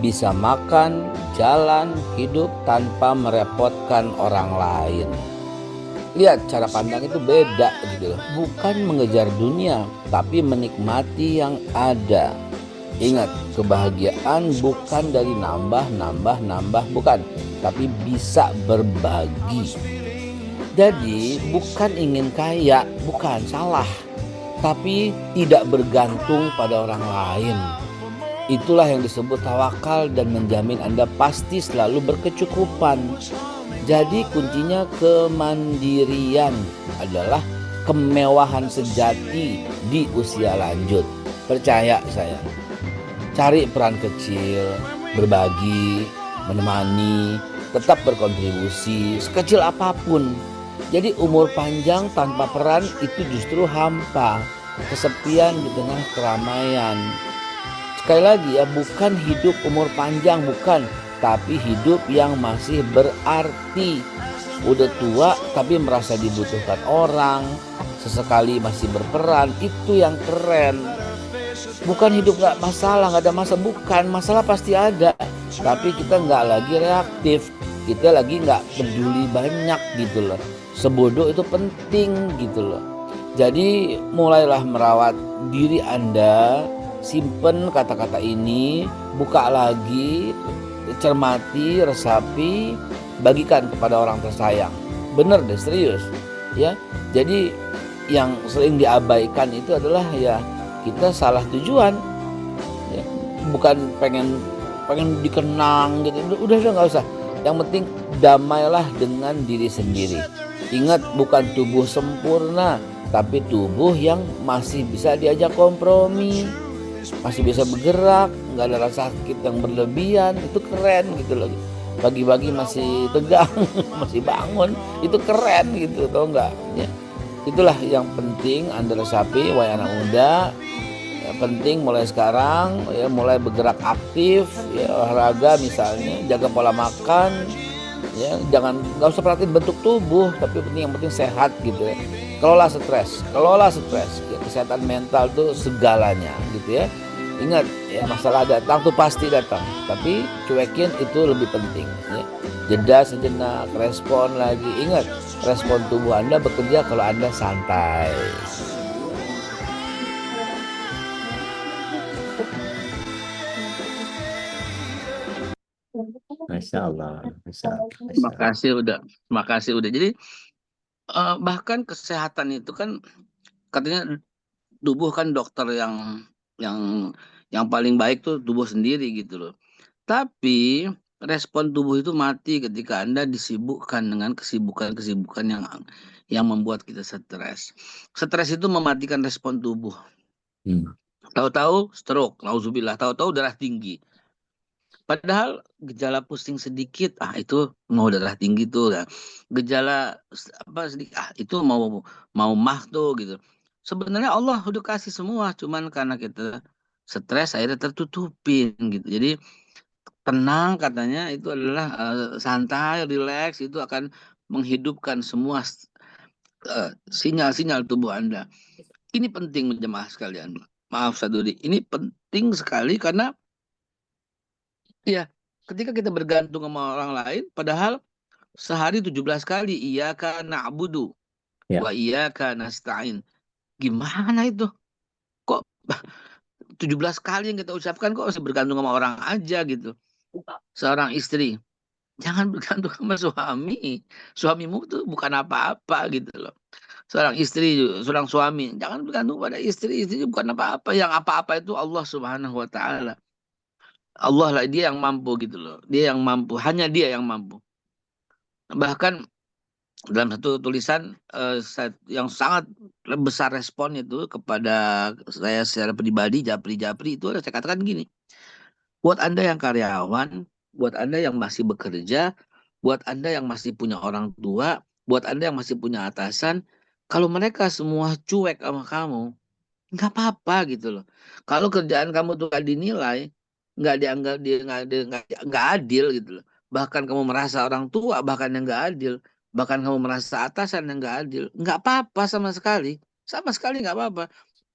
bisa makan, jalan, hidup tanpa merepotkan orang lain. Lihat, cara pandang itu beda gitu loh. Bukan mengejar dunia, tapi menikmati yang ada. Ingat, kebahagiaan bukan dari nambah, bukan, tapi bisa berbagi. Jadi, bukan ingin kaya, bukan, salah. Tapi tidak bergantung pada orang lain. Itulah yang disebut tawakal dan menjamin Anda pasti selalu berkecukupan. Jadi kuncinya kemandirian adalah kemewahan sejati di usia lanjut. Percaya saya. Cari peran kecil, berbagi, menemani, tetap berkontribusi sekecil apapun. Jadi umur panjang tanpa peran itu justru hampa, kesepian di tengah keramaian. Sekali lagi ya, bukan hidup umur panjang, bukan, tapi hidup yang masih berarti. Udah tua tapi merasa dibutuhkan orang, sesekali masih berperan, itu yang keren. Bukan hidup gak masalah, gak ada masalah, bukan, masalah pasti ada, tapi kita gak lagi reaktif, kita lagi gak peduli banyak gitu loh. Sebodoh itu penting gitu loh. Jadi mulailah merawat diri Anda, simpen kata-kata ini, buka lagi, cermati, resapi, bagikan kepada orang tersayang. Bener deh, serius ya. Jadi yang sering diabaikan itu adalah ya kita salah tujuan ya. Bukan pengen dikenang gitu, udah nggak usah. Yang penting damailah dengan diri sendiri. Ingat, bukan tubuh sempurna, tapi tubuh yang masih bisa diajak kompromi, masih bisa bergerak, nggak ada rasa sakit yang berlebihan. Itu keren gitu loh. Pagi-pagi masih tegang, masih bangun, itu keren gitu, tau nggak? Ya. Itulah yang penting Anda resapi, wahai anak muda. Ya, penting mulai sekarang ya, mulai bergerak aktif, ya, olahraga misalnya, jaga pola makan, ya, nggak usah perhatiin bentuk tubuh, tapi yang penting sehat gitu ya. Kelola stres, ya, kesehatan mental tuh segalanya gitu ya. Ingat ya, masalah datang tuh pasti datang, tapi cuekin itu lebih penting ya. Jeda sejenak, respon lagi. Ingat, respon tubuh Anda bekerja kalau Anda santai. Masya Allah. Makasih udah. Jadi bahkan kesehatan itu kan katanya tubuh kan dokter yang yang paling baik tuh tubuh sendiri gitu loh. Tapi respon tubuh itu mati ketika Anda disibukkan dengan kesibukan-kesibukan yang membuat kita stres. Stres itu mematikan respon tubuh. Tahu-tahu stroke, nauzubillah, tahu-tahu darah tinggi. Padahal gejala pusing sedikit, itu mau darah tinggi tuh ya. Gejala sedikit, itu mau mah tuh gitu. Sebenarnya Allah udah kasih semua, cuman karena kita stres akhirnya tertutupin gitu. Jadi tenang katanya itu adalah santai, relax, itu akan menghidupkan semua sinyal-sinyal tubuh Anda. Ini penting jemaah sekalian. Maaf Sadudi, ini penting sekali karena ya, ketika kita bergantung sama orang lain, padahal sehari 17 kali iyyaka na'budu Ya. wa iyyaka nasta'in. Gimana itu? Kok 17 kali yang kita ucapkan kok masih bergantung sama orang aja gitu. Seorang istri, jangan bergantung sama suami. Suamimu tuh bukan apa-apa gitu loh. Seorang suami, jangan bergantung pada istri. Istri bukan apa-apa. Yang apa-apa itu Allah Subhanahu wa taala. Allah lah, dia yang mampu gitu loh. Dia yang mampu, hanya dia yang mampu. Bahkan dalam satu tulisan yang sangat besar respon itu kepada saya secara pribadi, Japri itu saya katakan gini, buat Anda yang karyawan, buat Anda yang masih bekerja, buat Anda yang masih punya orang tua, buat Anda yang masih punya atasan, kalau mereka semua cuek sama kamu, nggak apa-apa gitu loh. Kalau kerjaan kamu tuh nggak dinilai, nggak dianggap dia nggak adil gitu loh. Bahkan kamu merasa orang tua bahkan yang nggak adil, bahkan kamu merasa atasan yang nggak adil, nggak apa-apa sama sekali nggak apa-apa.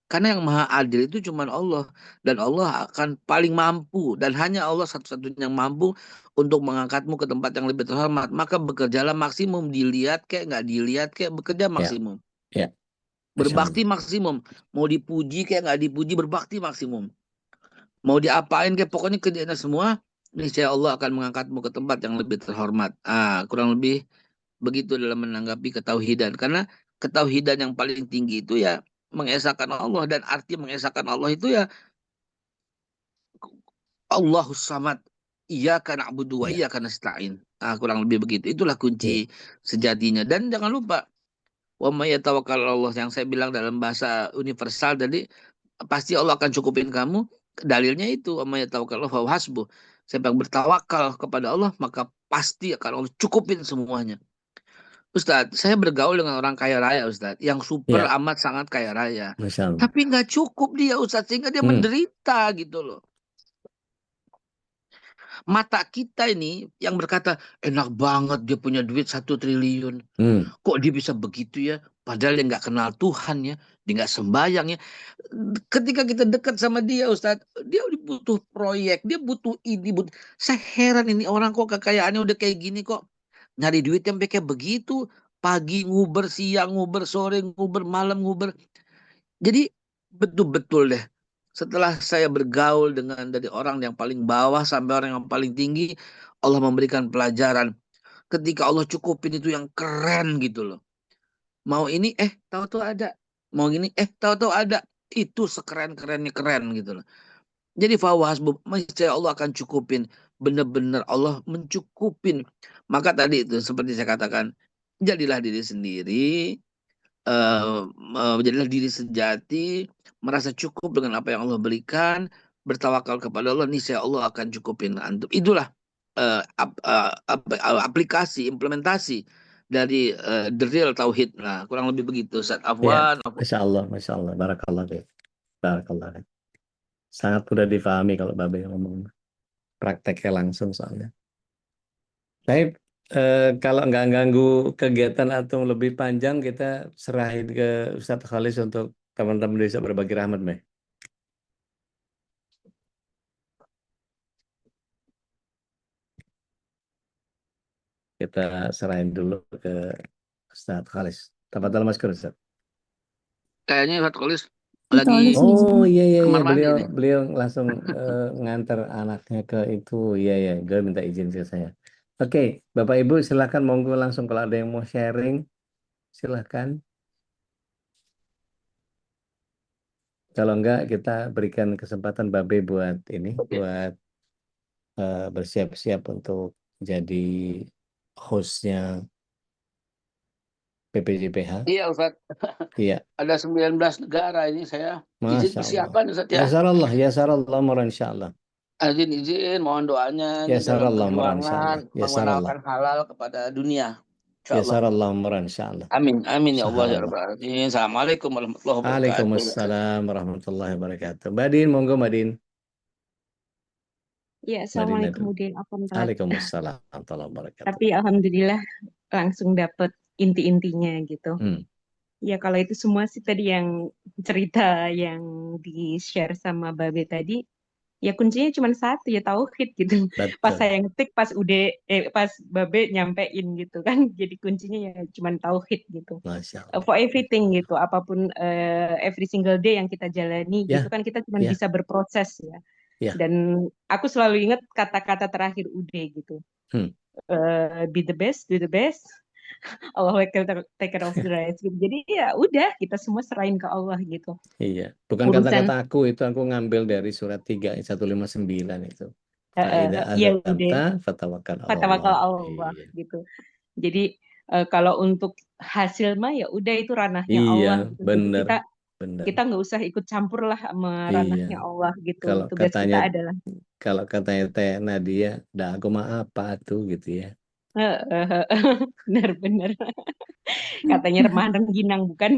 Karena yang maha adil itu cuma Allah, dan Allah akan paling mampu, dan hanya Allah satu-satunya yang mampu untuk mengangkatmu ke tempat yang lebih terhormat. Maka bekerjalah maksimum, dilihat kayak nggak dilihat kayak bekerja maksimum. Ya. Berbakti maksimum, mau dipuji kayak nggak dipuji, berbakti maksimum, mau diapain kayak pokoknya kerjanya semua, niscaya Allah akan mengangkatmu ke tempat yang lebih terhormat. Kurang lebih begitu dalam menanggapi ketauhidan, karena ketauhidan yang paling tinggi itu ya mengesahkan Allah, dan arti mengesahkan Allah itu ya Allahus Samad, iyyaka na'budu wa iyyaka nasta'in. Kurang lebih begitu, itulah kunci sejatinya. Dan jangan lupa, wa may yatawakkal 'ala Allah, yang saya bilang dalam bahasa universal tadi, pasti Allah akan cukupin kamu. Dalilnya itu, wa may yatawakkal 'ala Allah fahuwa hasbuh. Siapa yang bertawakal kepada Allah, maka pasti akan Allah cukupin semuanya. Ustadz, saya bergaul dengan orang kaya raya, Ustadz, yang super amat sangat kaya raya. Masya Allah. Tapi nggak cukup dia, Ustadz, sehingga dia menderita gitu loh. Mata kita ini yang berkata, enak banget dia punya duit 1 triliun. Kok dia bisa begitu ya? Padahal dia nggak kenal Tuhan ya. Dia nggak sembahyang ya. Ketika kita dekat sama dia, Ustadz, dia butuh proyek, dia butuh ini. Saya heran, ini orang kok kekayaannya udah kayak gini kok. Nyari duit yang kayak begitu. Pagi nguber, siang nguber, sore nguber, malam nguber. Jadi betul-betul deh, setelah saya bergaul dari orang yang paling bawah sampai orang yang paling tinggi, Allah memberikan pelajaran. Ketika Allah cukupin itu yang keren gitu loh. Mau ini tahu-tahu ada. Mau gini tahu-tahu ada. Itu sekeren-kerennya keren gitu loh. Jadi fawahasbub, niscaya Allah akan cukupin. benar-benar Allah mencukupin. Maka tadi itu seperti saya katakan, jadilah diri sendiri, jadilah diri sejati, merasa cukup dengan apa yang Allah berikan, bertawakal kepada Allah, niscaya Allah akan cukupin antum. Itulah aplikasi, implementasi dari the real tauhid. Nah, kurang lebih begitu. Ustaz Ya, Afwan. Masya Allah, barakallah deh, barakallah. Sangat mudah difahami kalau Babe ngomong, prakteknya langsung soalnya. Baik, kalau nggak ganggu kegiatan atau lebih panjang, kita serahin ke Ustadz Khalis untuk teman-teman bisa berbagi rahmat, Mbak. Kita serahin dulu ke Ustadz Khalis. Tafadhal Mas Ustadz. Kayaknya Ustaz Kholis Itu lagi Olis nih. Oh iya iya iya, kamar mandi nih. beliau langsung nganter anaknya ke itu. Iya iya, gue minta izin ke saya. Oke, Bapak Ibu silakan monggo langsung kalau ada yang mau sharing silakan. Kalau enggak kita berikan kesempatan Babe buat ini, Oke. buat bersiap-siap untuk jadi hostnya PPJPH. Iya Ustaz, Iya, ada 19 negara ini saya izin Masya Allah. persiapan Ustaz Ya ya. sarallah, ya sarallah, murah insya Allah. Izin mohon doanya Ya ini dalam sarallah, murah insya perjuangan Allah. Ya sarallah. mengenalkan halal kepada dunia. Ya Insyaallah. sarallah, murah insya Allah. Amin amin ya Allah ya Saharallah. rabbal alamin. Assalamualaikum warahmatullahi wabarakatuh. Waalaikumsalam warahmatullahi wabarakatuh. Badin, monggo Badin. Ya, Badin Assalamualaikum itu. Udin. Apa telat? Waalaikumsalam warahmatullahi wabarakatuh. Tapi alhamdulillah langsung dapet inti-intinya gitu. Ya kalau itu semua sih tadi yang cerita yang di-share sama Babe tadi, ya kuncinya cuma satu ya tauhid gitu. Pas Betul. saya ngetik, pas Babe nyampein gitu kan, jadi kuncinya ya cuma tauhid gitu. Masya Allah. For everything gitu, apapun every single day yang kita jalani Ya, gitu kan kita cuma ya. bisa berproses ya. Ya. Dan aku selalu ingat kata-kata terakhir Ude gitu. Be the best, do the best. Allah will take care of the rest. Gitu. Jadi ya udah kita semua serahin ke Allah gitu. Iya, bukan Urusan kata-kata aku, itu aku ngambil dari surat 3 ayat 159 itu. Fa'idha ya udah azamta fatawakkal ala fatawakal Allah. Allah Iya. gitu. Jadi kalau untuk hasil mah ya udah itu ranahnya Iya, Allah gitu. Jadi benar. kita nggak usah ikut campur lah sama ranahnya Iya. Allah gitu. Kalau Tugas kita katanya adalah Teh Nadia, dah aku mah apa tuh gitu ya. benar-benar katanya remahan rengginang bukan.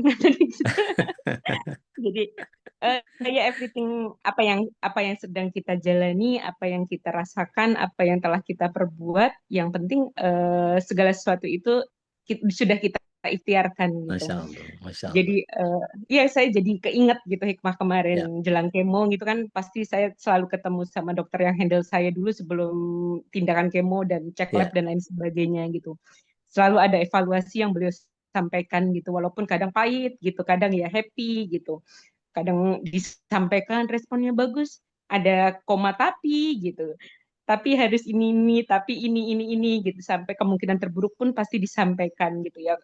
Jadi ya everything apa yang sedang kita jalani, apa yang kita rasakan, apa yang telah kita perbuat, yang penting segala sesuatu itu sudah kita ikhtiarkan gitu. Masya Allah, Masya Allah. Jadi ya saya jadi keinget gitu hikmah kemarin jelang kemo gitu kan, pasti saya selalu ketemu sama dokter yang handle saya dulu sebelum tindakan kemo dan cek lab dan lain sebagainya gitu. Selalu ada evaluasi yang beliau sampaikan gitu, walaupun kadang pahit gitu, kadang ya happy gitu, kadang disampaikan responnya bagus, ada koma tapi gitu, tapi harus ini tapi ini gitu, sampai kemungkinan terburuk pun pasti disampaikan gitu ya.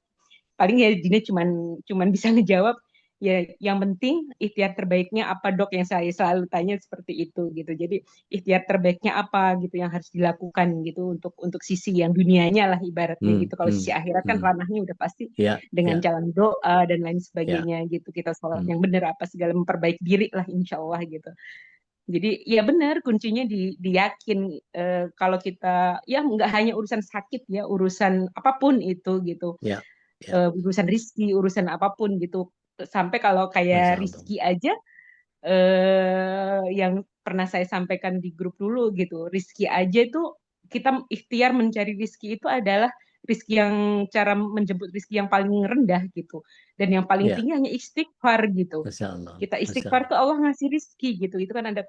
Paling ya Dina cuman bisa ngejawab ya yang penting ikhtiar terbaiknya apa dok, yang saya selalu tanya seperti itu gitu. Jadi ikhtiar terbaiknya apa gitu yang harus dilakukan gitu untuk sisi yang dunianya lah ibaratnya gitu. Kalau sisi akhirat kan ranahnya udah pasti dengan jalan doa dan lain sebagainya gitu. Kita sholat yang benar apa segala, memperbaiki diri lah insya Allah gitu. Jadi ya benar kuncinya diyakin kalau kita ya nggak hanya urusan sakit ya, urusan apapun itu gitu. Urusan rizki, urusan apapun gitu. Sampai kalau kayak rizki aja yang pernah saya sampaikan di grup dulu gitu, rizki aja itu kita ikhtiar mencari rizki itu adalah rizki yang cara menjemput rizki yang paling rendah gitu, dan yang paling tinggi hanya istighfar gitu. Kita istighfar tuh Allah ngasih rizki gitu. Itu kan ada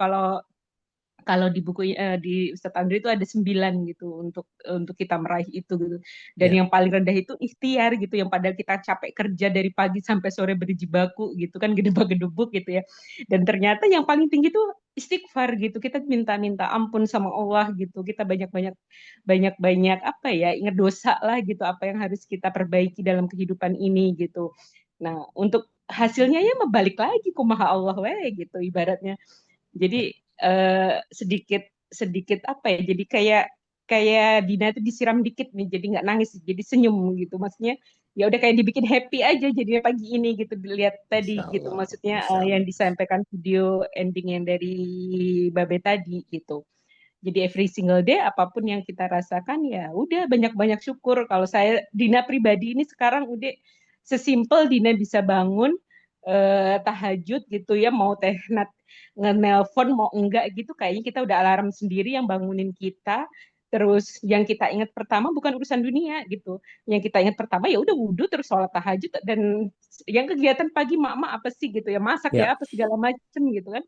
kalau di buku di Ustadz Andri itu ada 9 gitu untuk kita meraih itu gitu. Dan yang paling rendah itu ikhtiar gitu, yang padahal kita capek kerja dari pagi sampai sore berjibaku gitu kan, gedebak-gedebuk gitu ya. Dan ternyata yang paling tinggi itu istighfar gitu. Kita minta ampun sama Allah gitu. Kita banyak apa ya, ingat dosa lah gitu, apa yang harus kita perbaiki dalam kehidupan ini gitu. Nah, untuk hasilnya ya membalik lagi kumaha Allah we gitu ibaratnya. Jadi sedikit sedikit apa ya, jadi kayak Dina itu disiram dikit nih, jadi nggak nangis, jadi senyum gitu. Maksudnya ya udah kayak dibikin happy aja jadinya pagi ini gitu, dilihat Masya tadi gitu. Allah, Maksudnya Masya yang Allah. disampaikan video ending yang dari Babe tadi gitu. Jadi every single day apapun yang kita rasakan ya udah banyak-banyak syukur. Kalau saya Dina pribadi ini sekarang udah sesimpel Dina bisa bangun tahajud gitu ya, mau Tehnat nge-nelpon mau enggak gitu, kayaknya kita udah alarm sendiri yang bangunin kita. Terus yang kita ingat pertama bukan urusan dunia gitu. Yang kita ingat pertama ya udah wudhu terus sholat tahajud, dan yang kegiatan pagi mak apa sih gitu ya, masak Ya, ya apa segala macem gitu kan,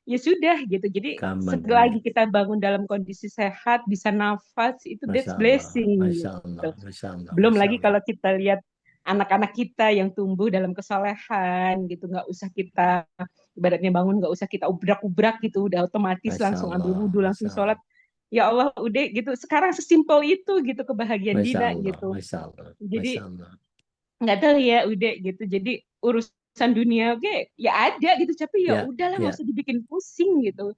ya sudah gitu. Jadi aman, selagi aman. kita bangun dalam kondisi sehat, bisa nafas, itu Masya that's Allah, blessing Masya Allah, gitu. Masya Allah, Belum Masya lagi Allah. kalau kita lihat anak-anak kita yang tumbuh dalam kesolehan gitu, nggak usah kita ibaratnya bangun, nggak usah kita ubrak-ubrak gitu, udah otomatis Masya langsung ambil Allah, wudhu, Masya langsung Allah, sholat. Ya Allah, udah gitu. Sekarang sesimpel itu gitu kebahagiaan Masya Dina Allah, gitu. Masya Allah, Masya Jadi Allah. nggak tahu ya udah gitu, jadi urusan dunia oke ya ada gitu, tapi ya Ya, udahlah nggak ya, usah dibikin pusing gitu.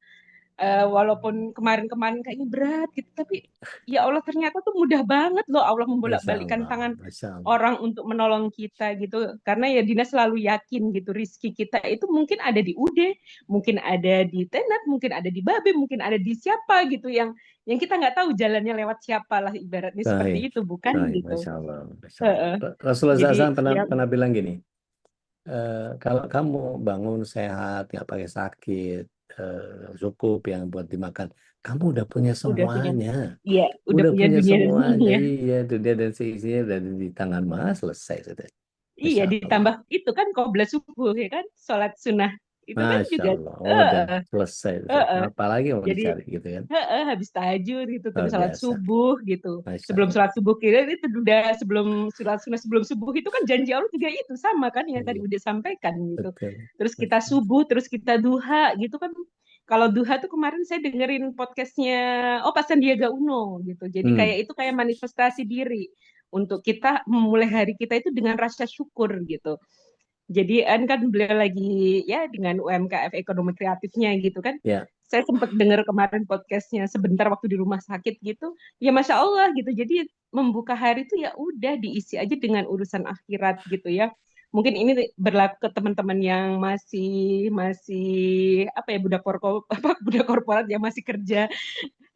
Walaupun kemarin-kemarin kayaknya berat gitu, tapi ya Allah ternyata tuh mudah banget loh Allah Masya membolak-balikkan Allah, tangan Masya Allah. orang untuk menolong kita gitu. Karena ya Dina selalu yakin gitu, rizki kita itu mungkin ada di Ude, mungkin ada di Tenat, mungkin ada di Babe, mungkin ada di siapa gitu, yang kita nggak tahu jalannya lewat siapa lah, ibaratnya Baik, seperti itu bukan baik, gitu. Masya Allah, Masya Allah. Heeh. Rasulullah Jadi SAW pernah ya pernah bilang gini, kalau kamu bangun sehat, nggak pakai sakit, cukup yang buat dimakan, kamu udah punya udah punya, semuanya, iya udah udah punya punya dunia dan semuanya. dunia. Iya, dunia dan seisinya udah di tangan Maha, selesai sudah. Iya, Masya Allah, ditambah itu kan qobla subuh ya kan, sholat sunnah itu kan Masya juga. Allah, udah Heeh, selesai. heeh. Apalagi mau Jadi dicari gitu kan? habis tahajud gitu Luar terus sholat biasa, subuh gitu. Masya Sebelum Allah. sholat subuh kira itu udah, sebelum sholat sunnah sebelum subuh itu kan janji Allah juga itu sama kan yang tadi Iya, udah sampaikan gitu. betul, Terus kita betul. subuh, terus kita duha gitu kan. Kalau duha tuh kemarin saya dengerin podcastnya Pak Sandiaga Uno gitu. Jadi Hmm, kayak itu kayak manifestasi diri untuk kita memulai hari kita itu dengan rasa syukur gitu. Jadi kan beliau lagi ya dengan UMKF ekonomi kreatifnya gitu kan. ya, Saya sempat dengar kemarin podcastnya sebentar waktu di rumah sakit gitu. Ya Masya Allah gitu. Jadi membuka hari itu ya udah diisi aja dengan urusan akhirat gitu ya. Mungkin ini berlaku ke teman-teman yang masih masih apa ya, budak korporat apa budak korporat yang masih kerja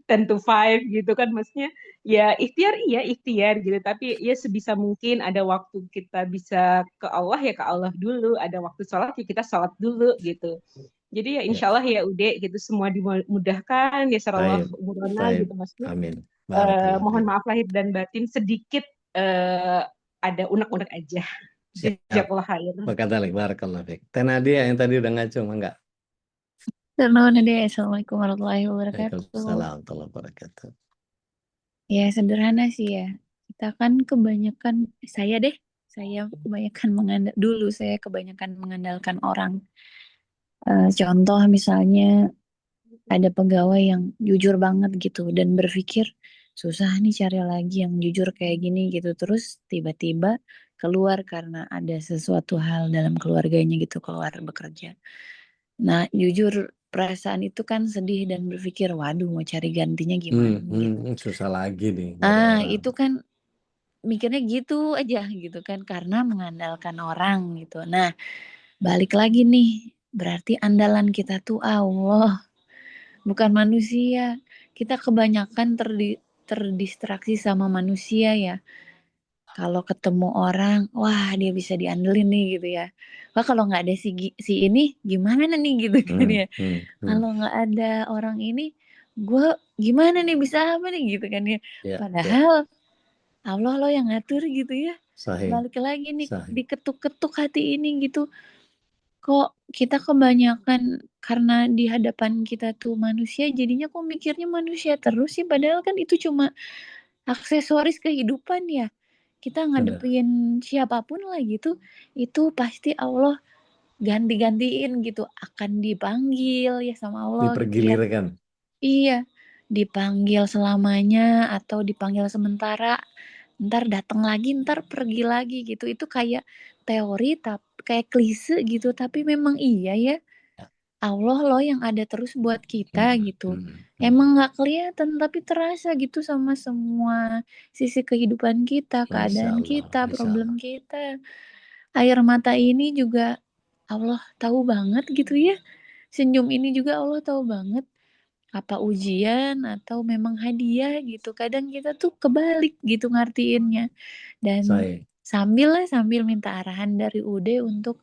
10 to 5 gitu kan, maksudnya ya ikhtiar iya ikhtiar gitu, tapi ya sebisa mungkin ada waktu kita bisa ke Allah ya ke Allah dulu, ada waktu sholat ya kita sholat dulu gitu. Jadi ya ya. insya Allah ya udah gitu semua dimudahkan ya sarallah Baik, umurana baik. gitu, maksudnya Amin. Barakallah mohon fiik. maaf lahir dan batin sedikit ada unek-unek aja. Siap. Jazakallah khair. Makadalik, barakallah fiik. Teh Nadia yang tadi udah ngacung, enggak? Selamat deh. Assalamualaikum warahmatullahi wabarakatuh. Waalaikumsalam warahmatullahi wabarakatuh. Ya sederhana sih ya. Kita kan kebanyakan, saya kebanyakan saya kebanyakan mengandalkan orang. Contoh misalnya ada pegawai yang jujur banget gitu dan berpikir susah nih cari lagi yang jujur kayak gini gitu. Terus tiba-tiba keluar karena ada sesuatu hal dalam keluarganya gitu, keluar bekerja. Nah, jujur perasaan itu kan sedih dan berpikir, waduh mau cari gantinya gimana nih gitu. Susah lagi nih nyari orang. Itu kan mikirnya gitu aja gitu kan karena mengandalkan orang gitu. Nah, balik lagi nih, berarti andalan kita tuh Allah, bukan manusia. Kita kebanyakan terdistraksi sama manusia ya. Kalau ketemu orang, wah dia bisa diandelin nih gitu ya. Wah kalau nggak ada si ini gimana nih gitu kan ya. Kalau nggak ada orang ini, gue gimana nih bisa apa nih gitu kan ya. Ya, Padahal Allah lo yang ngatur gitu ya. sahih, Balik lagi nih sahih. diketuk-ketuk hati ini gitu. Kok kita kebanyakan karena di hadapan kita tuh manusia, jadinya kok mikirnya manusia terus sih. Padahal kan itu cuma aksesoris kehidupan ya. Kita Benar. ngadepin siapapun lah gitu, itu pasti Allah ganti-gantiin gitu, akan dipanggil ya sama Allah gitu ya. Dipergilirkan. Iya, dipanggil selamanya atau dipanggil sementara, ntar datang lagi, ntar pergi lagi gitu. Itu kayak teori, kayak klise gitu, tapi memang iya ya. Allah loh yang ada terus buat kita gitu. Hmm. Emang nggak kelihatan tapi terasa gitu sama semua sisi kehidupan kita, Masya keadaan Allah, kita, Masya Allah. problem kita. Air mata ini juga Allah tahu banget gitu ya. Senyum ini juga Allah tahu banget apa ujian atau memang hadiah gitu. Kadang kita tuh kebalik gitu ngartiinnya. Dan Saya, sambil minta arahan dari Ude untuk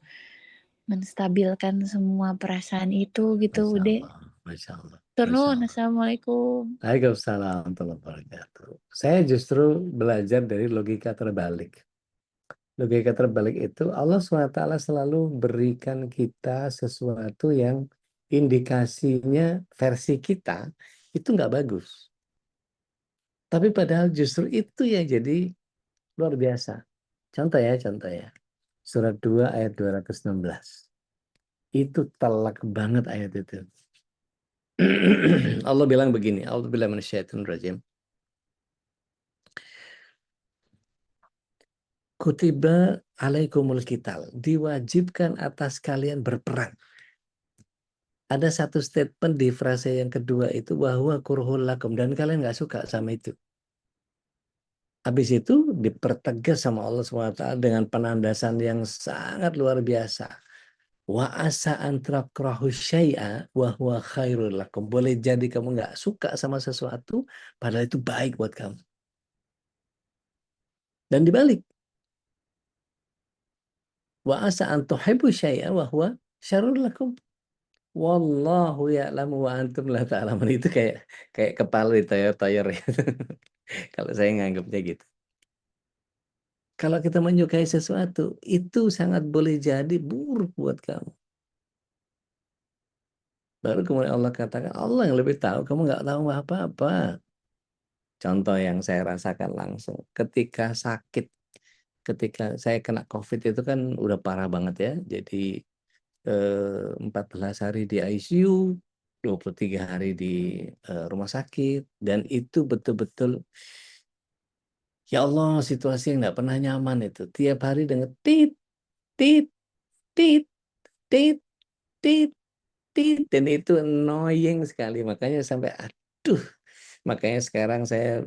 menstabilkan semua perasaan itu gitu, Masya Ude. Allah, Masya Allah, Masya Turun, Allah. Assalamualaikum. Waalaikumsalam warahmatullahi wabarakatuh. Saya justru belajar dari logika terbalik. Logika terbalik itu Allah SWT selalu berikan kita sesuatu yang indikasinya versi kita itu nggak bagus. Tapi padahal justru itu yang jadi luar biasa. Contoh ya. Surat 2 ayat 216. Itu telak banget ayat itu. Allah bilang begini, A'udzubillahi minasyaitonirrajim. Kutiba alaikumul qital, diwajibkan atas kalian berperang. Ada satu statement di frase yang kedua itu bahwa kurhul lakum, dan kalian nggak suka sama itu. Habis itu dipertegas sama Allah SWT dengan penandasan yang sangat luar biasa. Wa asa an takrahu syai'a wa huwa khairul lakum. Boleh jadi kamu nggak suka sama sesuatu, padahal itu baik buat kamu. Dan dibalik. Wa asa an tuhibbu syai'a wa huwa syarrul lakum. Wallahu ya'lamu wa antum la ta'lamun. Itu kayak kepala di toyor-toyor ya. Kalau saya nganggapnya gitu. Kalau kita menyukai sesuatu, itu sangat boleh jadi buruk buat kamu. Baru kemudian Allah katakan, Allah yang lebih tahu, kamu nggak tahu apa-apa. Contoh yang saya rasakan langsung, ketika sakit, ketika saya kena COVID itu kan udah parah banget ya. Jadi 14 hari di ICU, 23 hari di rumah sakit, dan itu betul-betul, ya Allah, situasi yang nggak pernah nyaman itu. Tiap hari dengan tit, tit, tit, tit, tit, tit, dan itu annoying sekali. Makanya sampai, aduh, makanya sekarang saya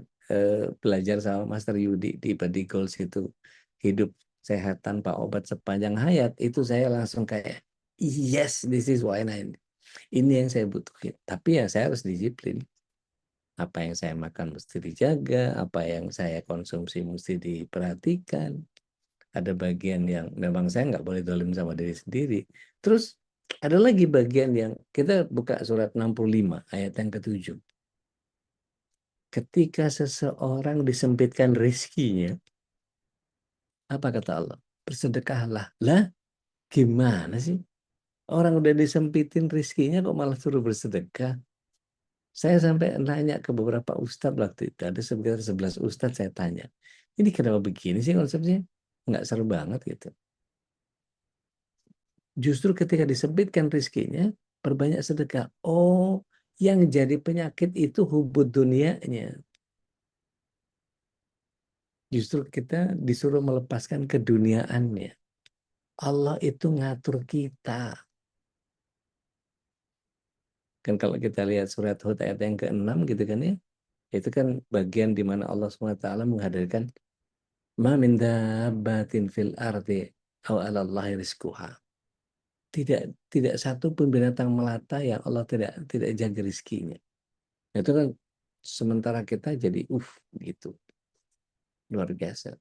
belajar sama Master Yudi di Body Goals itu, hidup sehat tanpa obat sepanjang hayat, itu saya langsung kayak, yes, this is why ini yang saya butuhin. Tapi ya saya harus disiplin. Apa yang saya makan mesti dijaga, apa yang saya konsumsi mesti diperhatikan. Ada bagian yang memang saya nggak boleh dolim sama diri sendiri. Terus ada lagi bagian yang kita buka surat 65 ayat yang ke-7. Ketika seseorang disempitkan rezekinya, apa kata Allah? Bersedekahlah. Lah, gimana sih? Orang udah disempitin rezekinya kok malah suruh bersedekah? Saya sampai nanya ke beberapa ustadz waktu itu. Ada sekitar 11 ustadz saya tanya. Ini kenapa begini sih konsepnya? Nggak seru banget gitu. Justru ketika disempitkan rezekinya, perbanyak sedekah. Oh, yang jadi penyakit itu hubud dunianya. Justru kita disuruh melepaskan keduniaannya. Allah itu ngatur kita. Kan kalau kita lihat surat Hud ayat yang ke-6 gitu kan ya. Itu kan bagian di mana Allah SWT menghadirkan ma min dabbatin fil ardi aw 'ala Allahi rizquha. Tidak satu pun binatang melata yang Allah tidak jaga rezekinya. Itu kan sementara kita jadi gitu. Luar biasa.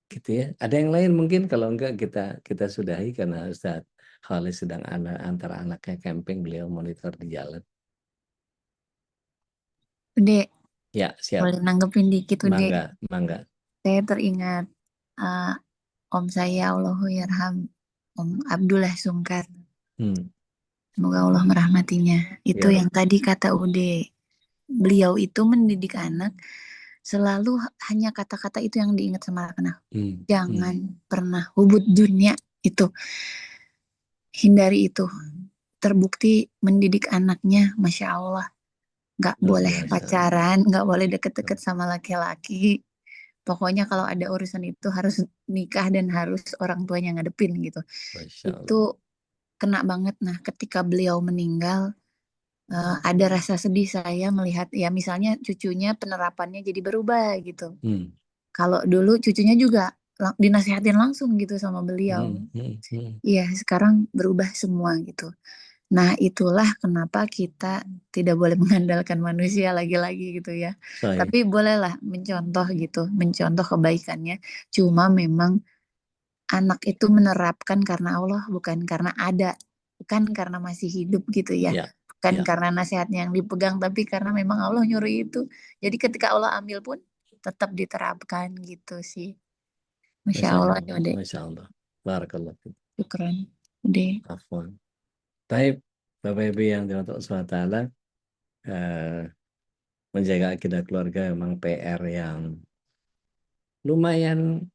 Gitu ya. Ada yang lain mungkin, kalau enggak kita sudahi karena Ustaz Khalid sedang antara anaknya camping, beliau monitor di jalan. Ude, Ya, siap. boleh nanggepin dikit, Ude. Mangga. Saya teringat Om saya, Allahu yarham, Om Abdullah Sungkar. Semoga Allah merahmatinya. Itu Ya. yang tadi kata Ude. Beliau itu mendidik anak selalu hanya kata-kata itu yang diingat sama anak. Jangan pernah hubud dunia itu. Hindari itu. Terbukti mendidik anaknya, Masya Allah. Nggak boleh pacaran, nggak boleh deket-deket sama laki-laki. Pokoknya kalau ada urusan itu harus nikah dan harus orang tuanya ngadepin gitu. Itu kena banget. Nah, ketika beliau meninggal, ada rasa sedih saya melihat ya misalnya cucunya penerapannya jadi berubah gitu. Kalau dulu cucunya juga dinasihatin langsung gitu sama beliau. Iya, sekarang berubah semua gitu. Nah, itulah kenapa kita tidak boleh mengandalkan manusia lagi-lagi gitu ya. Tapi bolehlah mencontoh gitu, mencontoh kebaikannya. Cuma memang anak itu menerapkan karena Allah, bukan karena ada, bukan karena masih hidup gitu ya. Bukan karena nasihatnya yang dipegang, tapi karena memang Allah nyuruh itu. Jadi ketika Allah ambil pun tetap diterapkan gitu sih. Masya Allah, Dek. Masya Allah. Barakallah. Syukran, Dek. Afwan. Baik, Bapak Ibu yang dirahmati Allah SWT, menjaga akidah keluarga memang PR yang lumayan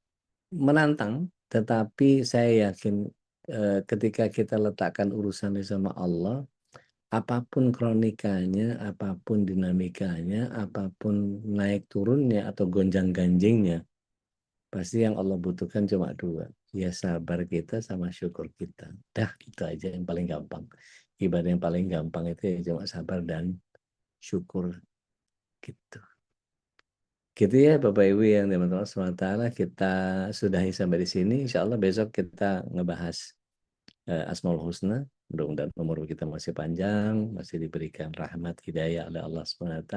menantang, tetapi saya yakin ketika kita letakkan urusannya sama Allah, apapun kronikanya, apapun dinamikanya, apapun naik turunnya atau gonjang ganjingnya, pasti yang Allah butuhkan cuma dua, ya sabar kita sama syukur kita. Dah, itu aja yang paling gampang. Ibadah yang paling gampang itu ya cuma sabar dan syukur gitu. Gitu ya Bapak Ibu yang teman-teman SWT, kita sudahi sampai di sini. Insya Allah besok kita ngebahas Asmaul Husna. Mudah-mudahan umur kita masih panjang, masih diberikan rahmat hidayah oleh Allah SWT.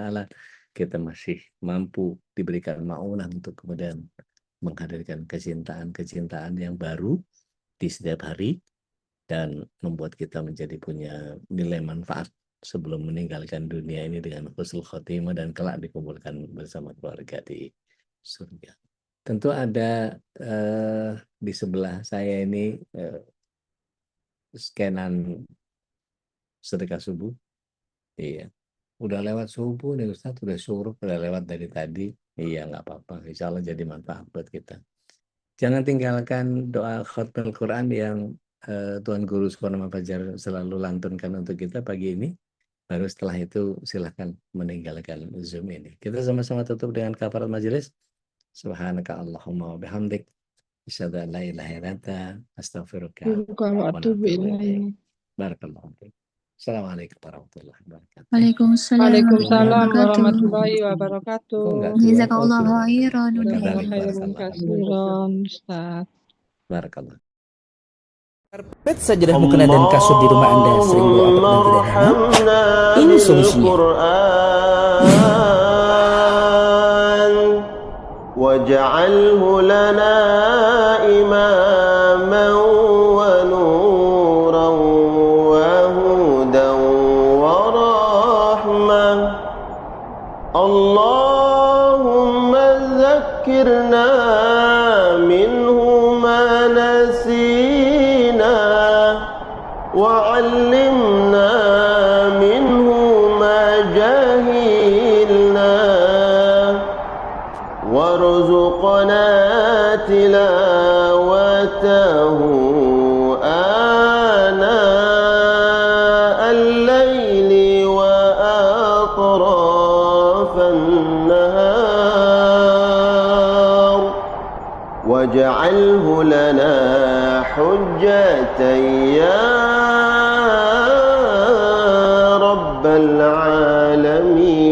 Kita masih mampu diberikan ma'unah untuk kemudian menghadirkan kecintaan yang baru di setiap hari dan membuat kita menjadi punya nilai manfaat sebelum meninggalkan dunia ini dengan husnul khotimah dan kelak dikumpulkan bersama keluarga di surga. Tentu ada di sebelah saya ini scanan sedekah subuh. Iya. Udah lewat subuh nih Ustaz, udah syuruk, udah lewat dari tadi. Iya, nggak apa-apa. Insya Allah jadi manfaat buat kita. Jangan tinggalkan doa khutbah Al-Quran yang Tuan Guru Suparno Fajar selalu lantunkan untuk kita pagi ini. Baru setelah itu silahkan meninggalkan Zoom ini. Kita sama-sama tutup dengan kafarat majelis. Subhanaka Allahumma wa bihamdik. Asyhadu an la ilaha illa anta astaghfiruka wa atubu ilaik. Barakallahu fiik. Assalamualaikum warahmatullahi wabarakatuh. Waalaikumsalam Waalaikumsalam warahmatullahi wabarakatuh. Jazakallahu khairan. Khairan kasiran, Ustaz. Barakallah. Karpet sajadah mukena dan kasur di rumah Anda sering bau apek dan tidak nyaman? Ini solusinya. Waj'alhu lana imaman wa nuran wa hudan wa rahmah. Allahumma zakkirna minhu ma nasina وعلمنا منه ما جهلنا وارزقنا تلاوته آناء الليل وأطراف النهار واجعله لنا حجة يا رب العالمين.